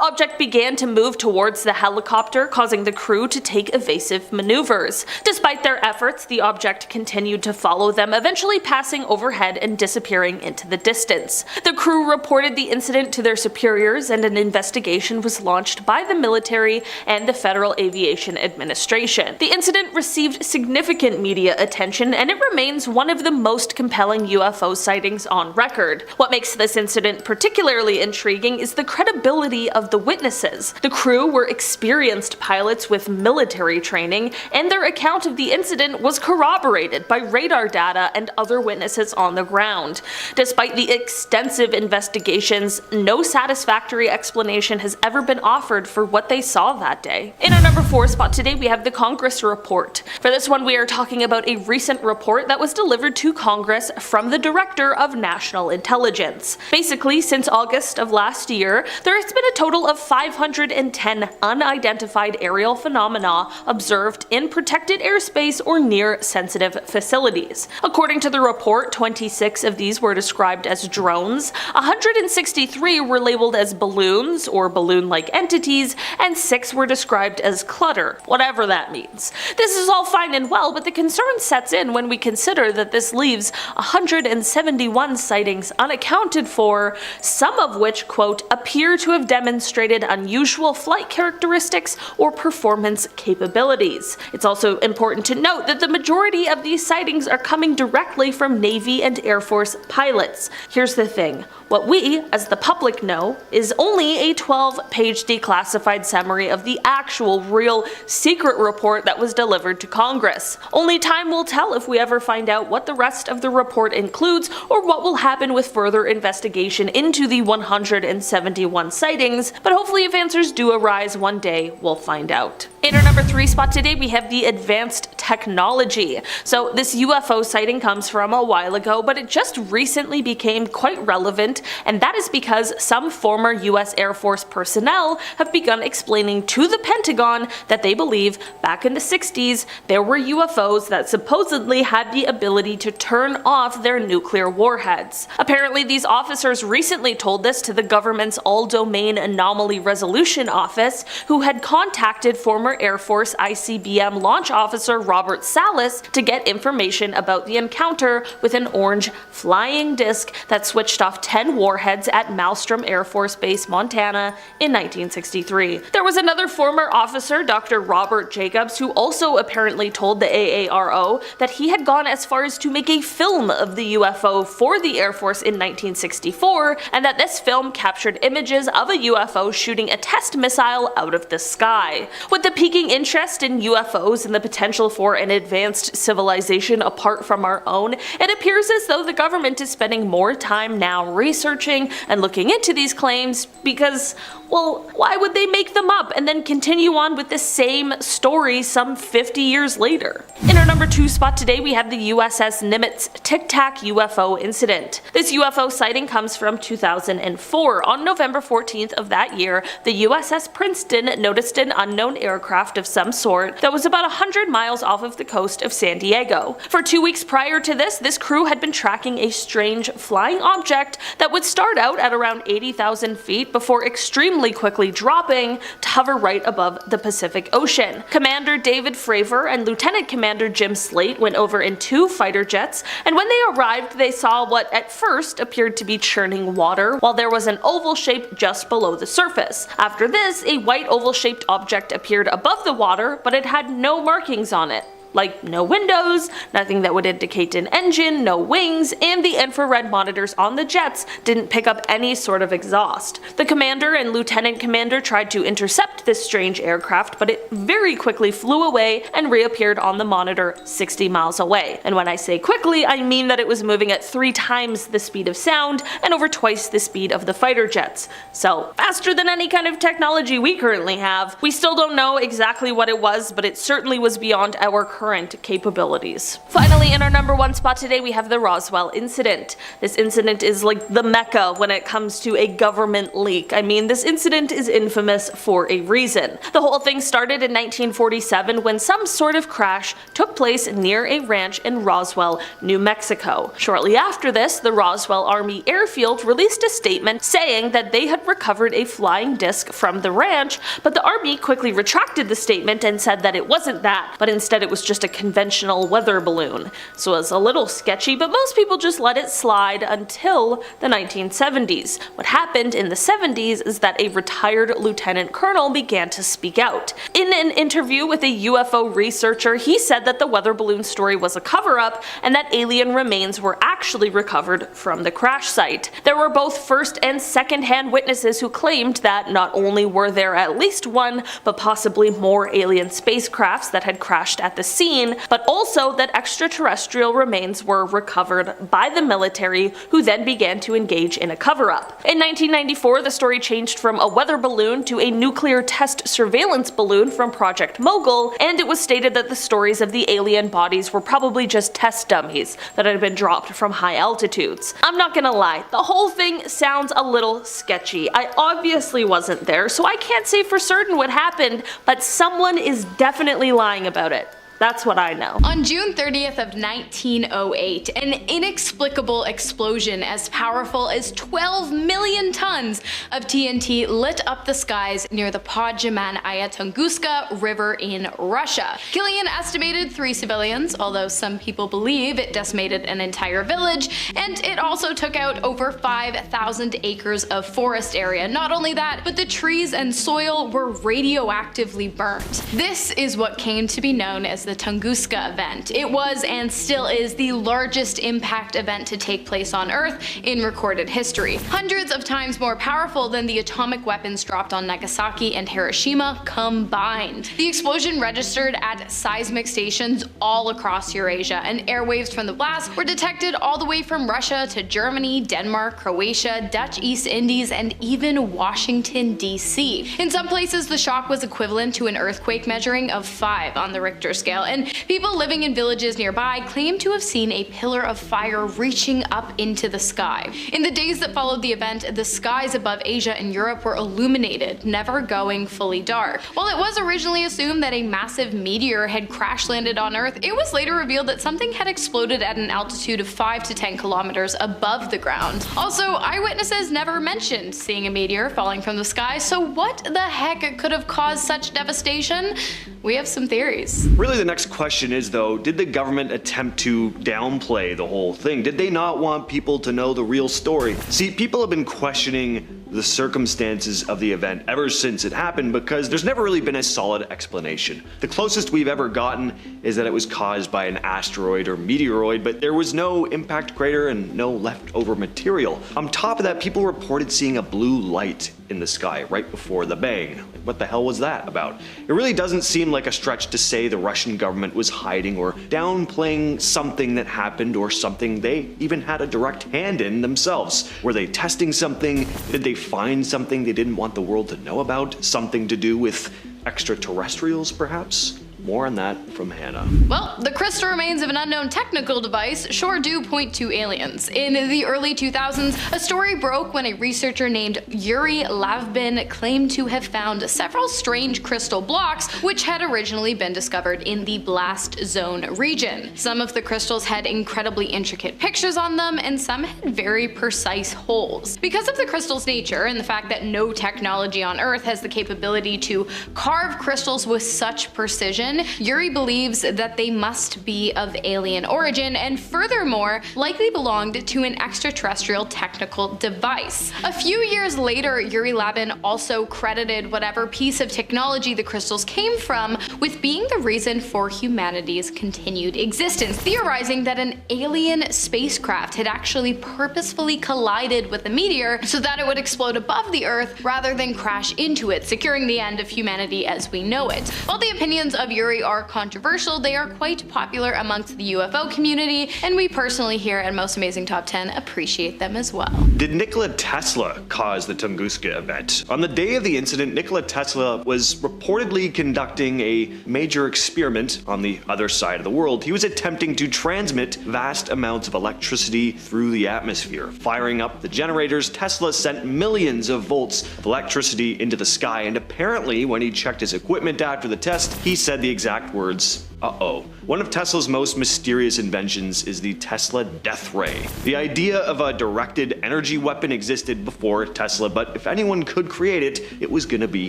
S4: object began to move towards the helicopter, causing the crew to take evasive maneuvers. Despite their efforts, the object continued to follow them, eventually passing overhead and disappearing into the distance. The crew reported the incident to their superiors, and an investigation was launched by the military and the Federal Aviation Administration. The incident received significant media attention, and it remains one of the most compelling UFO sightings on record. What makes this incident particularly intriguing is the credibility of the witnesses. The crew were experienced pilots with military training, and their account of the incident was corroborated by radar data and other witnesses on the ground. Despite the extensive investigations, no satisfactory explanation has ever been offered for what they saw that day. In our number 4 spot today, we have the Congress report. For this one, we are talking about a recent report that was delivered to Congress from the Director of National Intelligence. Basically, since August of last year, there has been a total of 510 unidentified aerial phenomena observed in protected airspace or near sensitive facilities. According to the report, 26 of these were described as drones, 163 were labeled as balloons or balloon-like entities, and 6 were described as clutter, whatever that means. This is all fine and well, but the concern sets in when we consider that this leaves 171 sightings unaccounted for, some of which, quote, appear to have demonstrated unusual flight characteristics or performance capabilities. It's also important to note that the majority of these sightings are coming directly from Navy and Air Force pilots. Here's the thing. What we, as the public, know is only a 12-page declassified summary of the actual, real, secret report that was delivered to Congress. Only time will tell if we ever find out what the rest of the report includes or what will happen with further investigation into the 171 sightings, but hopefully if answers do arise one day, we'll find out. In our number 3 spot today, we have the advanced technology. So this UFO sighting comes from a while ago, but it just recently became quite relevant, and that is because some former US Air Force personnel have begun explaining to the Pentagon that they believe back in the 60s there were UFOs that supposedly had the ability to turn off their nuclear warheads. Apparently these officers recently told this to the government's All-Domain Anomaly Resolution Office, who had contacted former Air Force ICBM launch officer Robert Salas to get information about the encounter with an orange flying disc that switched off 10 warheads at Malmstrom Air Force Base, Montana in 1963. There was another former officer, Dr. Robert Jacobs, who also apparently told the AARO that he had gone as far as to make a film of the UFO for the Air Force in 1964, and that this film captured images of a UFO shooting a test missile out of the sky. With the piquing interest in UFOs and the potential for an advanced civilization apart from our own, it appears as though the government is spending more time now researching and looking into these claims because, well, why would they make them up and then continue on with the same story some 50 years later? In our number 2 spot today, we have the USS Nimitz Tic-Tac UFO incident. This UFO sighting comes from 2004. On November 14th of that year, the USS Princeton noticed an unknown aircraft of some sort that was about 100 miles off of the coast of San Diego. For 2 weeks prior to this crew had been tracking a strange flying object that would start out at around 80,000 feet before extremely quickly dropping to hover right above the Pacific Ocean. Commander David Fravor and Lieutenant Commander Jim Slate went over in 2 fighter jets, and when they arrived they saw what at first appeared to be churning water while there was an oval shape just below the surface. After this, a white oval-shaped object appeared above the water, but it had no markings on it. Like no windows, nothing that would indicate an engine, no wings, and the infrared monitors on the jets didn't pick up any sort of exhaust. The commander and lieutenant commander tried to intercept this strange aircraft, but it very quickly flew away and reappeared on the monitor 60 miles away. And when I say quickly, I mean that it was moving at 3 times the speed of sound and over twice the speed of the fighter jets. So faster than any kind of technology we currently have. We still don't know exactly what it was, but it certainly was beyond our current capabilities. Finally, in our number 1 spot today, we have the Roswell incident. This incident is like the mecca when it comes to a government leak. I mean, this incident is infamous for a reason. The whole thing started in 1947 when some sort of crash took place near a ranch in Roswell, New Mexico. Shortly after this, the Roswell Army Airfield released a statement saying that they had recovered a flying disc from the ranch, but the Army quickly retracted the statement and said that it wasn't that, but instead it was just a conventional weather balloon. So it was a little sketchy, but most people just let it slide until the 1970s. What happened in the 70s is that a retired lieutenant colonel began to speak out. In an interview with a UFO researcher, he said that the weather balloon story was a cover-up and that alien remains were actually recovered from the crash site. There were both first and second-hand witnesses who claimed that not only were there at least one, but possibly more alien spacecrafts that had crashed at the scene, but also that extraterrestrial remains were recovered by the military, who then began to engage in a cover-up. In 1994, the story changed from a weather balloon to a nuclear test surveillance balloon from Project Mogul, and it was stated that the stories of the alien bodies were probably just test dummies that had been dropped from high altitudes. I'm not gonna lie, the whole thing sounds a little sketchy. I obviously wasn't there, so I can't say for certain what happened, but someone is definitely lying about it. That's what I know.
S3: On June 30th of 1908, an inexplicable explosion as powerful as 12 million tons of TNT lit up the skies near the Podjamanaya Tunguska River in Russia, killing an estimated 3 civilians, although some people believe it decimated an entire village, and it also took out over 5,000 acres of forest area. Not only that, but the trees and soil were radioactively burnt. This is what came to be known as the Tunguska event. It was and still is the largest impact event to take place on Earth in recorded history, hundreds of times more powerful than the atomic weapons dropped on Nagasaki and Hiroshima combined. The explosion registered at seismic stations all across Eurasia, and airwaves from the blast were detected all the way from Russia to Germany, Denmark, Croatia, Dutch East Indies, and even Washington, D.C. In some places, the shock was equivalent to an earthquake measuring of 5 on the Richter scale, and people living in villages nearby claim to have seen a pillar of fire reaching up into the sky. In the days that followed the event, the skies above Asia and Europe were illuminated, never going fully dark. While it was originally assumed that a massive meteor had crash landed on Earth, it was later revealed that something had exploded at an altitude of 5 to 10 kilometers above the ground. Also, eyewitnesses never mentioned seeing a meteor falling from the sky, so what the heck could have caused such devastation? We have some theories.
S2: Really, the next question is, though, did the government attempt to downplay the whole thing? Did they not want people to know the real story? See, people have been questioning the circumstances of the event ever since it happened because there's never really been a solid explanation. The closest we've ever gotten is that it was caused by an asteroid or meteoroid, but there was no impact crater and no leftover material. On top of that, people reported seeing a blue light in the sky right before the bang. What the hell was that about? It really doesn't seem like a stretch to say the Russian government was hiding or downplaying something that happened, or something they even had a direct hand in themselves. Were they testing something? Did they find something they didn't want the world to know about? Something to do with extraterrestrials, perhaps? More on that from Hannah.
S3: Well, the crystal remains of an unknown technical device sure do point to aliens. In the early 2000s, a story broke when a researcher named Yuri Lavbin claimed to have found several strange crystal blocks which had originally been discovered in the blast zone region. Some of the crystals had incredibly intricate pictures on them, and some had very precise holes. Because of the crystal's nature and the fact that no technology on Earth has the capability to carve crystals with such precision, Yuri believes that they must be of alien origin, and furthermore likely belonged to an extraterrestrial technical device. A few years later, Yuri Lavbin also credited whatever piece of technology the crystals came from with being the reason for humanity's continued existence, theorizing that an alien spacecraft had actually purposefully collided with a meteor so that it would explode above the Earth rather than crash into it, securing the end of humanity as we know it. While the opinions of Yuri are controversial, they are quite popular amongst the UFO community, and we personally here at Most Amazing Top 10 appreciate them as well.
S2: Did Nikola Tesla cause the Tunguska event? On the day of the incident, Nikola Tesla was reportedly conducting a major experiment on the other side of the world. He was attempting to transmit vast amounts of electricity through the atmosphere. Firing up the generators, Tesla sent millions of volts of electricity into the sky, and apparently when he checked his equipment after the test, he said the exact words, "Uh-oh." One of Tesla's most mysterious inventions is the Tesla death ray. The idea of a directed energy weapon existed before Tesla, but if anyone could create it, it was gonna be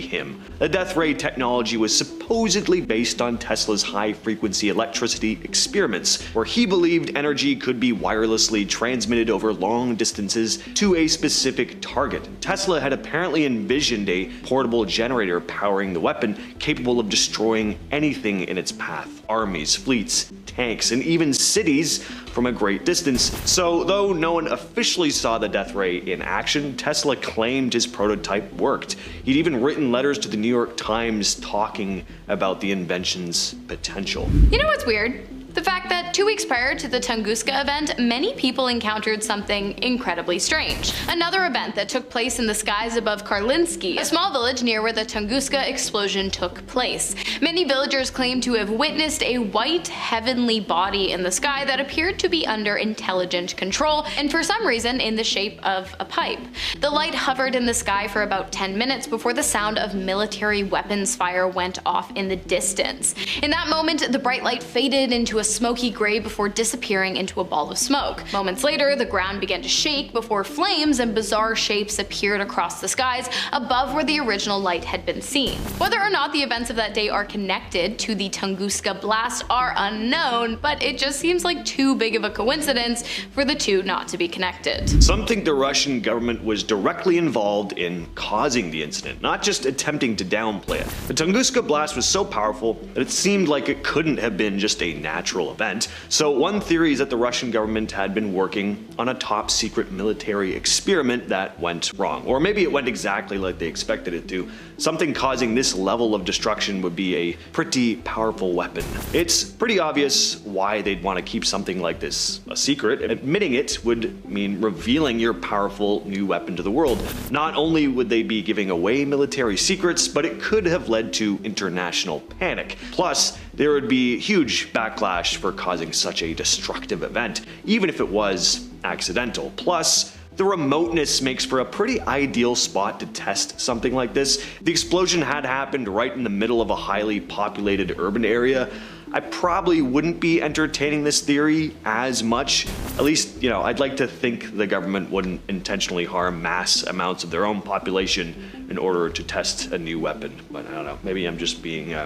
S2: him. The death ray technology was supposedly based on Tesla's high-frequency electricity experiments, where he believed energy could be wirelessly transmitted over long distances to a specific target. Tesla had apparently envisioned a portable generator powering the weapon, capable of destroying anything in its path. armies, fleets, tanks, and even cities from a great distance. So though no one officially saw the death ray in action, Tesla claimed his prototype worked. He'd even written letters to the New York Times talking about the invention's potential.
S3: You know what's weird? The fact that 2 weeks prior to the Tunguska event, many people encountered something incredibly strange. Another event that took place in the skies above Karlinski, a small village near where the Tunguska explosion took place. Many villagers claimed to have witnessed a white heavenly body in the sky that appeared to be under intelligent control, and for some reason in the shape of a pipe. The light hovered in the sky for about 10 minutes before the sound of military weapons fire went off in the distance. In that moment, the bright light faded into a smoky gray before disappearing into a ball of smoke. Moments later, the ground began to shake before flames and bizarre shapes appeared across the skies above where the original light had been seen. Whether or not the events of that day are connected to the Tunguska blast are unknown, but it just seems like too big of a coincidence for the two not to be connected.
S2: Some think the Russian government was directly involved in causing the incident, not just attempting to downplay it. The Tunguska blast was so powerful that it seemed like it couldn't have been just a natural event. So one theory is that the Russian government had been working on a top secret military experiment that went wrong. Or maybe it went exactly like they expected it to. Something causing this level of destruction would be a pretty powerful weapon. It's pretty obvious why they'd want to keep something like this a secret. Admitting it would mean revealing your powerful new weapon to the world. Not only would they be giving away military secrets, but it could have led to international panic. Plus, there would be huge backlash for causing such a destructive event, even if it was accidental. Plus, the remoteness makes for a pretty ideal spot to test something like this. The explosion had happened right in the middle of a highly populated urban area. I probably wouldn't be entertaining this theory as much. At least, I'd like to think the government wouldn't intentionally harm mass amounts of their own population in order to test a new weapon. But I don't know, maybe I'm just being,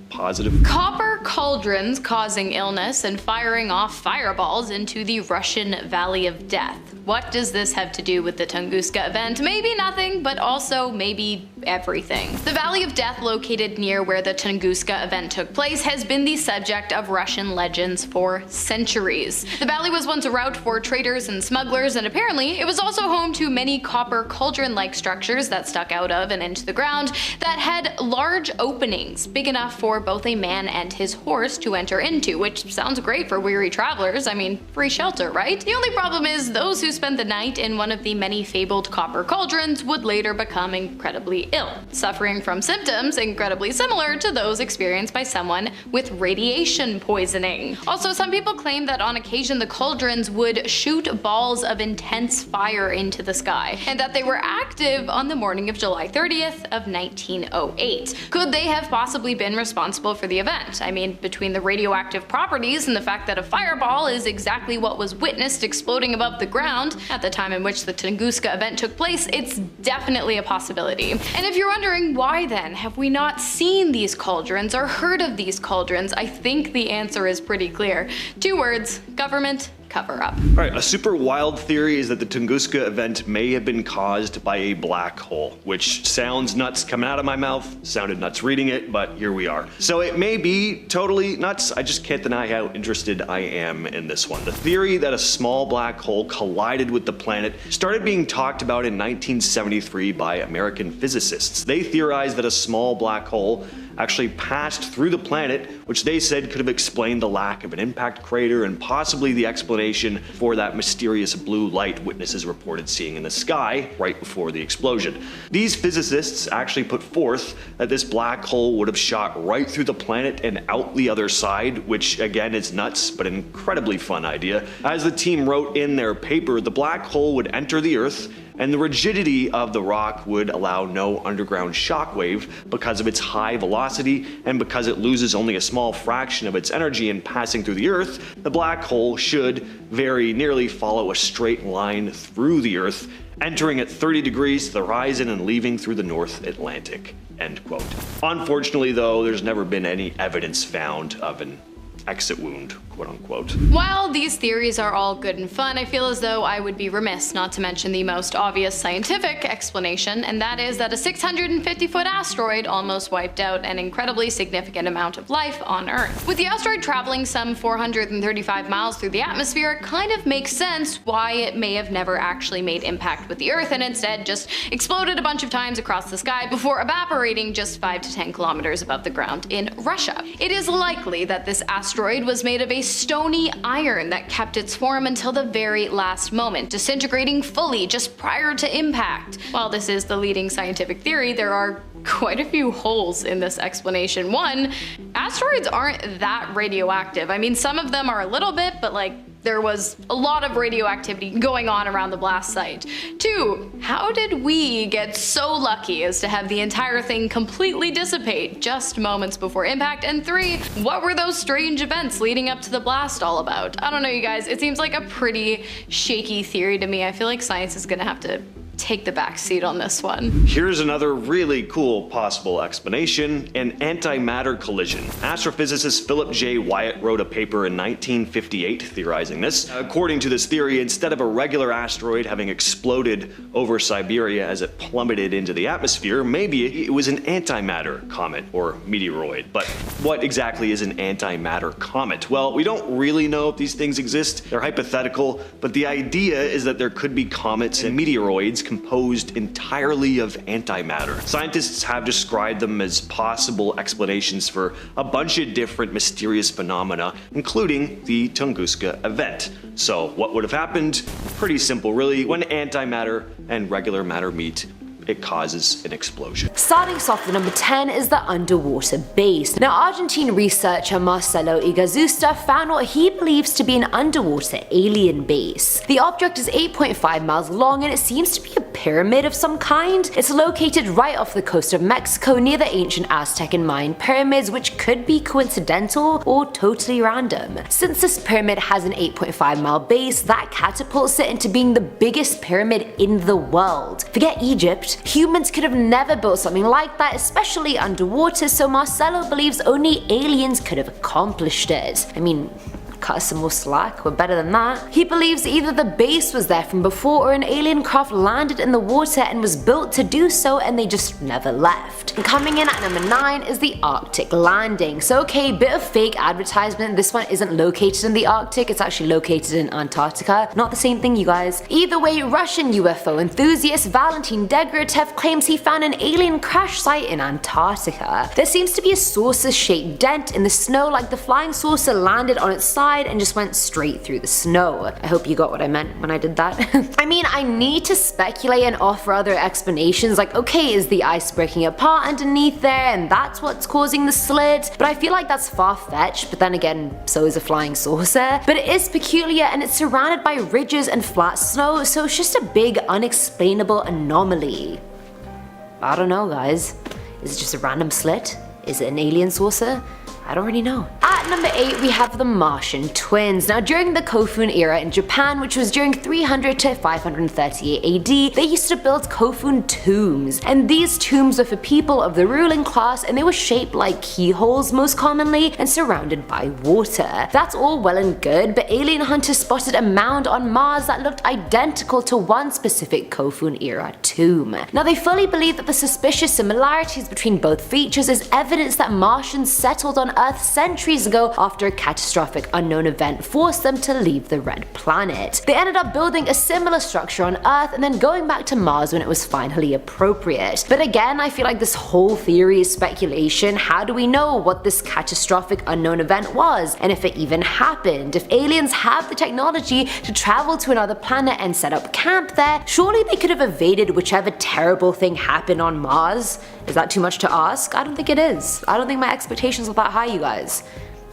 S2: positive?
S3: Copper cauldrons causing illness and firing off fireballs into the Russian Valley of Death. What does this have to do with the Tunguska event? Maybe nothing, but also maybe everything. The Valley of Death, located near where the Tunguska event took place, has been the subject of Russian legends for centuries. The valley was once a route for traders and smugglers, and apparently it was also home to many copper cauldron-like structures that stuck out of and into the ground that had large openings, big enough for both a man and his horse to enter into, which sounds great for weary travelers. I mean, free shelter, right? The only problem is those who spent the night in one of the many fabled copper cauldrons would later become incredibly ill, suffering from symptoms incredibly similar to those experienced by someone with radiation poisoning. Also, some people claim that on occasion the cauldrons would shoot balls of intense fire into the sky, and that they were active on the morning of July 30th of 1908. Could they have possibly been responsible for the event? I mean, between the radioactive properties and the fact that a fireball is exactly what was witnessed exploding above the ground at the time in which the Tunguska event took place, it's definitely a possibility. And if you're wondering why then have we not seen these cauldrons or heard of these cauldrons, I think the answer is pretty clear. 2 words: government cover-up.
S2: Alright, a super wild theory is that the Tunguska event may have been caused by a black hole, which sounds nuts coming out of my mouth, sounded nuts reading it, but here we are. So it may be totally nuts, I just can't deny how interested I am in this one. The theory that a small black hole collided with the planet started being talked about in 1973 by American physicists. They theorized that a small black hole actually passed through the planet, which they said could have explained the lack of an impact crater and possibly the explanation for that mysterious blue light witnesses reported seeing in the sky right before the explosion. These physicists actually put forth that this black hole would have shot right through the planet and out the other side, which again is nuts, but an incredibly fun idea. As the team wrote in their paper, the black hole would enter the Earth, and the rigidity of the rock would allow no underground shockwave because of its high velocity, and because it loses only a small fraction of its energy in passing through the Earth, the black hole should very nearly follow a straight line through the Earth, entering at 30 degrees to the horizon and leaving through the North Atlantic. End quote. Unfortunately though, there's never been any evidence found of an exit wound, quote unquote.
S3: While these theories are all good and fun, I feel as though I would be remiss not to mention the most obvious scientific explanation, and that is that a 650-foot asteroid almost wiped out an incredibly significant amount of life on Earth. With the asteroid traveling some 435 miles through the atmosphere, it kind of makes sense why it may have never actually made impact with the Earth and instead just exploded a bunch of times across the sky before evaporating just 5 to 10 kilometers above the ground in Russia. It is likely that this asteroid was made of a stony iron that kept its form until the very last moment, disintegrating fully just prior to impact. While this is the leading scientific theory, there are quite a few holes in this explanation. One, asteroids aren't that radioactive. I mean, some of them are a little bit, but like, there was a lot of radioactivity going on around the blast site. 2, how did we get so lucky as to have the entire thing completely dissipate just moments before impact? And 3, what were those strange events leading up to the blast all about? I don't know, you guys, it seems like a pretty shaky theory to me. I feel like science is gonna have to take the back seat on this one.
S2: Here's another really cool possible explanation: an antimatter collision. Astrophysicist Philip J. Wyatt wrote a paper in 1958 theorizing this. According to this theory, instead of a regular asteroid having exploded over Siberia as it plummeted into the atmosphere, maybe it was an antimatter comet or meteoroid. But what exactly is an antimatter comet? Well, we don't really know if these things exist. They're hypothetical, but the idea is that there could be comets and meteoroids composed entirely of antimatter. Scientists have described them as possible explanations for a bunch of different mysterious phenomena, including the Tunguska event. So what would have happened? Pretty simple, really. When antimatter and regular matter meet, it causes an explosion.
S5: Starting us off with number 10 is the underwater base. Now, Argentine researcher Marcelo Igazusta found what he believes to be an underwater alien base. The object is 8.5 miles long and it seems to be a pyramid of some kind. It's located right off the coast of Mexico near the ancient Aztec and Mayan pyramids, which could be coincidental or totally random. Since this pyramid has an 8.5 mile base, that catapults it into being the biggest pyramid in the world. Forget Egypt. Humans could have never built something like that, especially underwater, so Marcelo believes only aliens could have accomplished it. I mean, cut us some more slack, we're better than that. He believes either the base was there from before or an alien craft landed in the water and was built to do so and they just never left. And coming in at number 9 is the Arctic landing. So okay, bit of fake advertisement, this one isn't located in the Arctic, it's actually located in Antarctica. Not the same thing, you guys. Either way, Russian UFO enthusiast Valentin Degratev claims he found an alien crash site in Antarctica. There seems to be a saucer-shaped dent in the snow, like the flying saucer landed on its side and just went straight through the snow. I hope you got what I meant when I did that. I mean, I need to speculate and offer other explanations, like okay, is the ice breaking apart underneath there and that's what's causing the slit? But I feel like that's far-fetched, but then again, so is a flying saucer. But it is peculiar and it's surrounded by ridges and flat snow, so it's just a big unexplainable anomaly. I don't know, guys. Is it just a random slit? Is it an alien saucer? I don't really know. At number 8 we have the Martian twins. Now during the Kofun era in Japan, which was during 300 to 538 AD, they used to build Kofun tombs. And these tombs were for people of the ruling class and they were shaped like keyholes most commonly and surrounded by water. That's all well and good, but alien hunters spotted a mound on Mars that looked identical to one specific Kofun era tomb. Now they fully believe that the suspicious similarities between both features is evidence that Martians settled on Earth centuries ago after a catastrophic unknown event forced them to leave the red planet. They ended up building a similar structure on Earth and then going back to Mars when it was finally appropriate. But again, I feel like this whole theory is speculation. How do we know what this catastrophic unknown event was, and if it even happened? If aliens have the technology to travel to another planet and set up camp there, surely they could have evaded whichever terrible thing happened on Mars. Is that too much to ask? I don't think it is. I don't think my expectations are that high, you guys.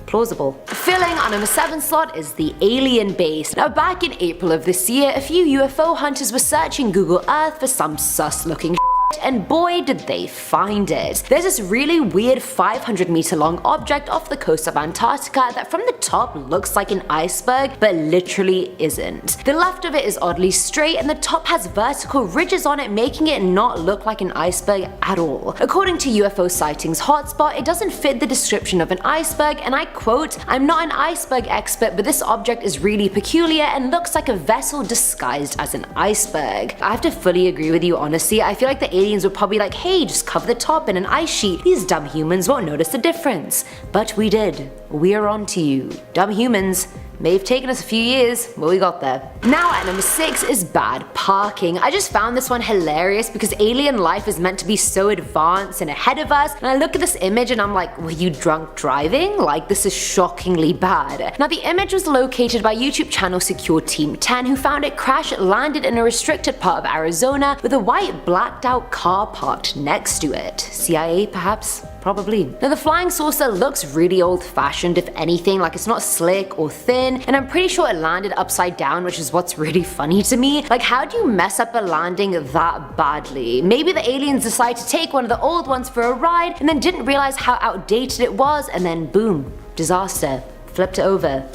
S5: Plausible. Filling on number 7 slot is the alien base. Now back in April of this year, a few UFO hunters were searching Google Earth for some sus looking and boy did they find it. There's this really weird 500-meter long object off the coast of Antarctica that from the top looks like an iceberg but literally isn't. The left of it is oddly straight and the top has vertical ridges on it, making it not look like an iceberg at all. According to UFO Sightings Hotspot, it doesn't fit the description of an iceberg, and I quote, "I'm not an iceberg expert, but this object is really peculiar and looks like a vessel disguised as an iceberg." I have to fully agree with you, honestly. I feel like the aliens were probably like, hey, just cover the top in an ice sheet. These dumb humans won't notice the difference. But we did. We are on to you. Dumb humans. May have taken us a few years, but we got there. Now at number 6 is bad parking. I just found this one hilarious because alien life is meant to be so advanced and ahead of us, and I look at this image and I'm like, were you drunk driving? Like, this is shockingly bad. Now the image was located by YouTube channel Secure Team 10, who found it crash landed in a restricted part of Arizona with a white blacked out car parked next to it. CIA perhaps? Probably. Now the flying saucer looks really old-fashioned, if anything, like it's not slick or thin, and I'm pretty sure it landed upside down, which is what's really funny to me. Like, how do you mess up a landing that badly? Maybe the aliens decided to take one of the old ones for a ride and then didn't realize how outdated it was, and then boom, disaster, flipped it over.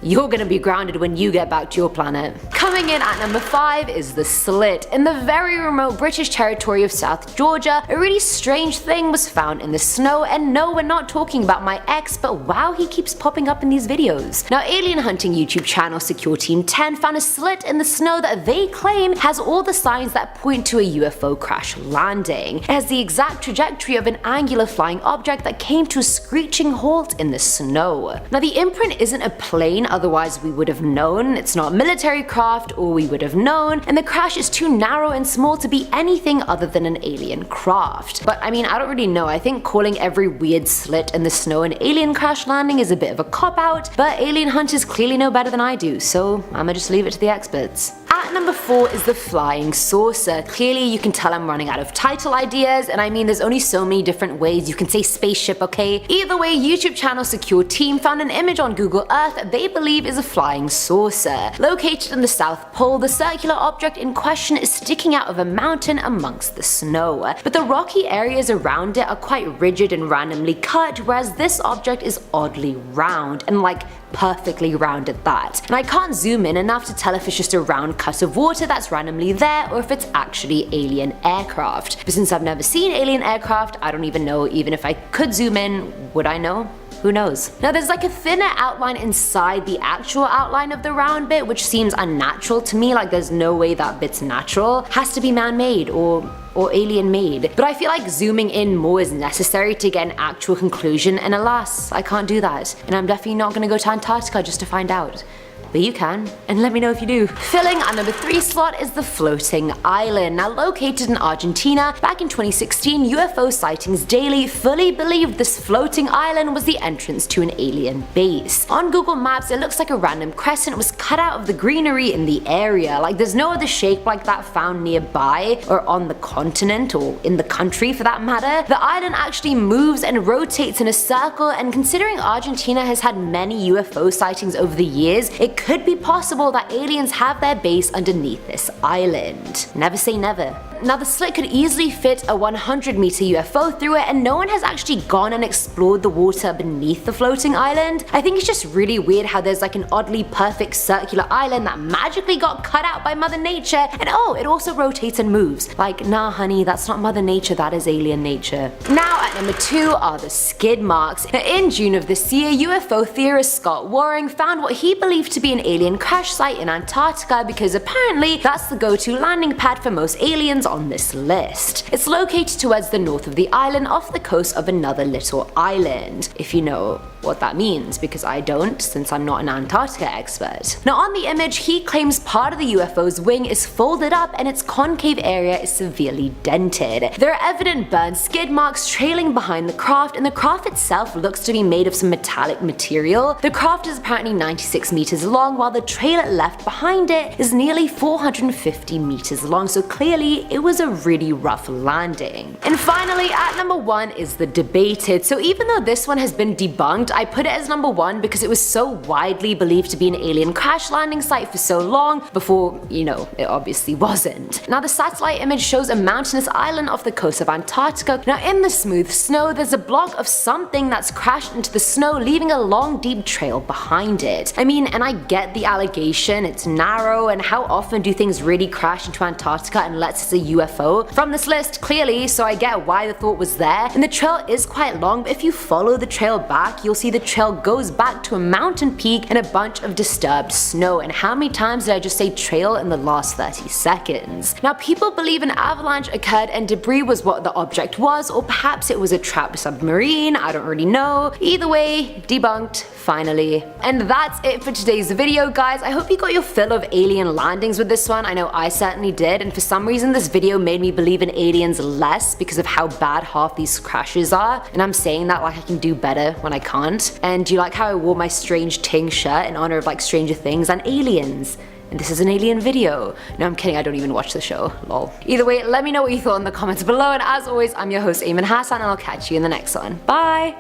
S5: You're gonna be grounded when you get back to your planet. Coming in at number 5 is the Slit. In the very remote British territory of South Georgia, a really strange thing was found in the snow, and no, we're not talking about my ex, but wow, he keeps popping up in these videos. Now alien hunting YouTube channel Secure Team 10 found a slit in the snow that they claim has all the signs that point to a UFO crash landing. It has the exact trajectory of an angular flying object that came to a screeching halt in the snow. Now the imprint isn't a plane, otherwise we would have known. It's not military craft, or we would have known, and the crash is too narrow and small to be anything other than an alien craft. But I mean, I don't really know. I think calling every weird slit in the snow an alien crash landing is a bit of a cop-out, but alien hunters clearly know better than I do, so I'ma just leave it to the experts. At number 4 is the flying saucer. Clearly you can tell I'm running out of title ideas, and I mean there's only so many different ways you can say spaceship, okay? Either way, YouTube channel Secure Team found an image on Google Earth that they believe is a flying saucer. Located in the South Pole, the circular object in question is sticking out of a mountain amongst the snow. But the rocky areas around it are quite rigid and randomly cut, whereas this object is oddly round, and like perfectly round at that. And I can't zoom in enough to tell if it's just a round cut of water that's randomly there or if it's actually alien aircraft. But since I've never seen alien aircraft, I don't even know. Even if I could zoom in, would I know? Who knows? Now there's like a thinner outline inside the actual outline of the round bit, which seems unnatural to me. Like there's no way that bit's natural. Has to be man-made or alien made. But I feel like zooming in more is necessary to get an actual conclusion, and alas, I can't do that. And I'm definitely not gonna go to Antarctica just to find out. But you can, and let me know if you do. Filling our number 3 slot is the floating island. Now located in Argentina, back in 2016, UFO Sightings Daily fully believed this floating island was the entrance to an alien base. On Google Maps, it looks like a random crescent was cut out of the greenery in the area. Like there's no other shape like that found nearby, or on the continent, or in the country for that matter. The island actually moves and rotates in a circle, and considering Argentina has had many UFO sightings over the years, it could be possible that aliens have their base underneath this island. Never say never. Now the slit could easily fit a 100-meter UFO through it, and no one has actually gone and explored the water beneath the floating island. I think it's just really weird how there's like an oddly perfect circular island that magically got cut out by Mother Nature, and oh, it also rotates and moves. Like, nah honey, that's not Mother Nature, that is alien nature. Now at number 2 are the skid marks. Now, in June of this year, UFO theorist Scott Waring found what he believed to be an alien crash site in Antarctica, because apparently that's the go-to landing pad for most aliens on this list. It's located towards the north of the island, off the coast of another little island, if you know what that means, because I don't, since I'm not an Antarctica expert. Now on the image, he claims part of the UFO's wing is folded up and its concave area is severely dented. There are evident burned skid marks trailing behind the craft, and the craft itself looks to be made of some metallic material. The craft is apparently 96 meters long, while the trail it left behind it is nearly 450 meters long, so clearly it it was a really rough landing. And finally, at number 1 is the debated. So even though this one has been debunked, I put it as number 1 because it was so widely believed to be an alien crash landing site for so long before, you know, it obviously wasn't. Now the satellite image shows a mountainous island off the coast of Antarctica. Now in the smooth snow, there's a block of something that's crashed into the snow, leaving a long deep trail behind it. I mean, and I get the allegation, it's narrow, and how often do things really crash into Antarctica unless it's a UFO? From this list, clearly, so I get why the thought was there. And the trail is quite long, but if you follow the trail back, you'll see the trail goes back to a mountain peak and a bunch of disturbed snow. And how many times did I just say trail in the last 30 seconds? Now people believe an avalanche occurred and debris was what the object was, or perhaps it was a trapped submarine, I don't really know. Either way, debunked, finally. And that's it for today's video, guys. I hope you got your fill of alien landings with this one. I know I certainly did, and for some reason this video made me believe in aliens less because of how bad half these crashes are, and I'm saying that like I can do better when I can't. And do you like how I wore my strange Ting shirt in honor of like Stranger Things and aliens? And this is an alien video. No, I'm kidding, I don't even watch the show, lol. Either way, let me know what you thought in the comments below, and as always, I'm your host Eamon Hassan, and I'll catch you in the next one. Bye!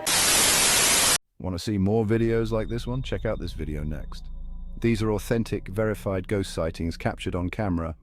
S6: Want to see more videos like this one? Check out this video next. These are authentic, verified ghost sightings captured on camera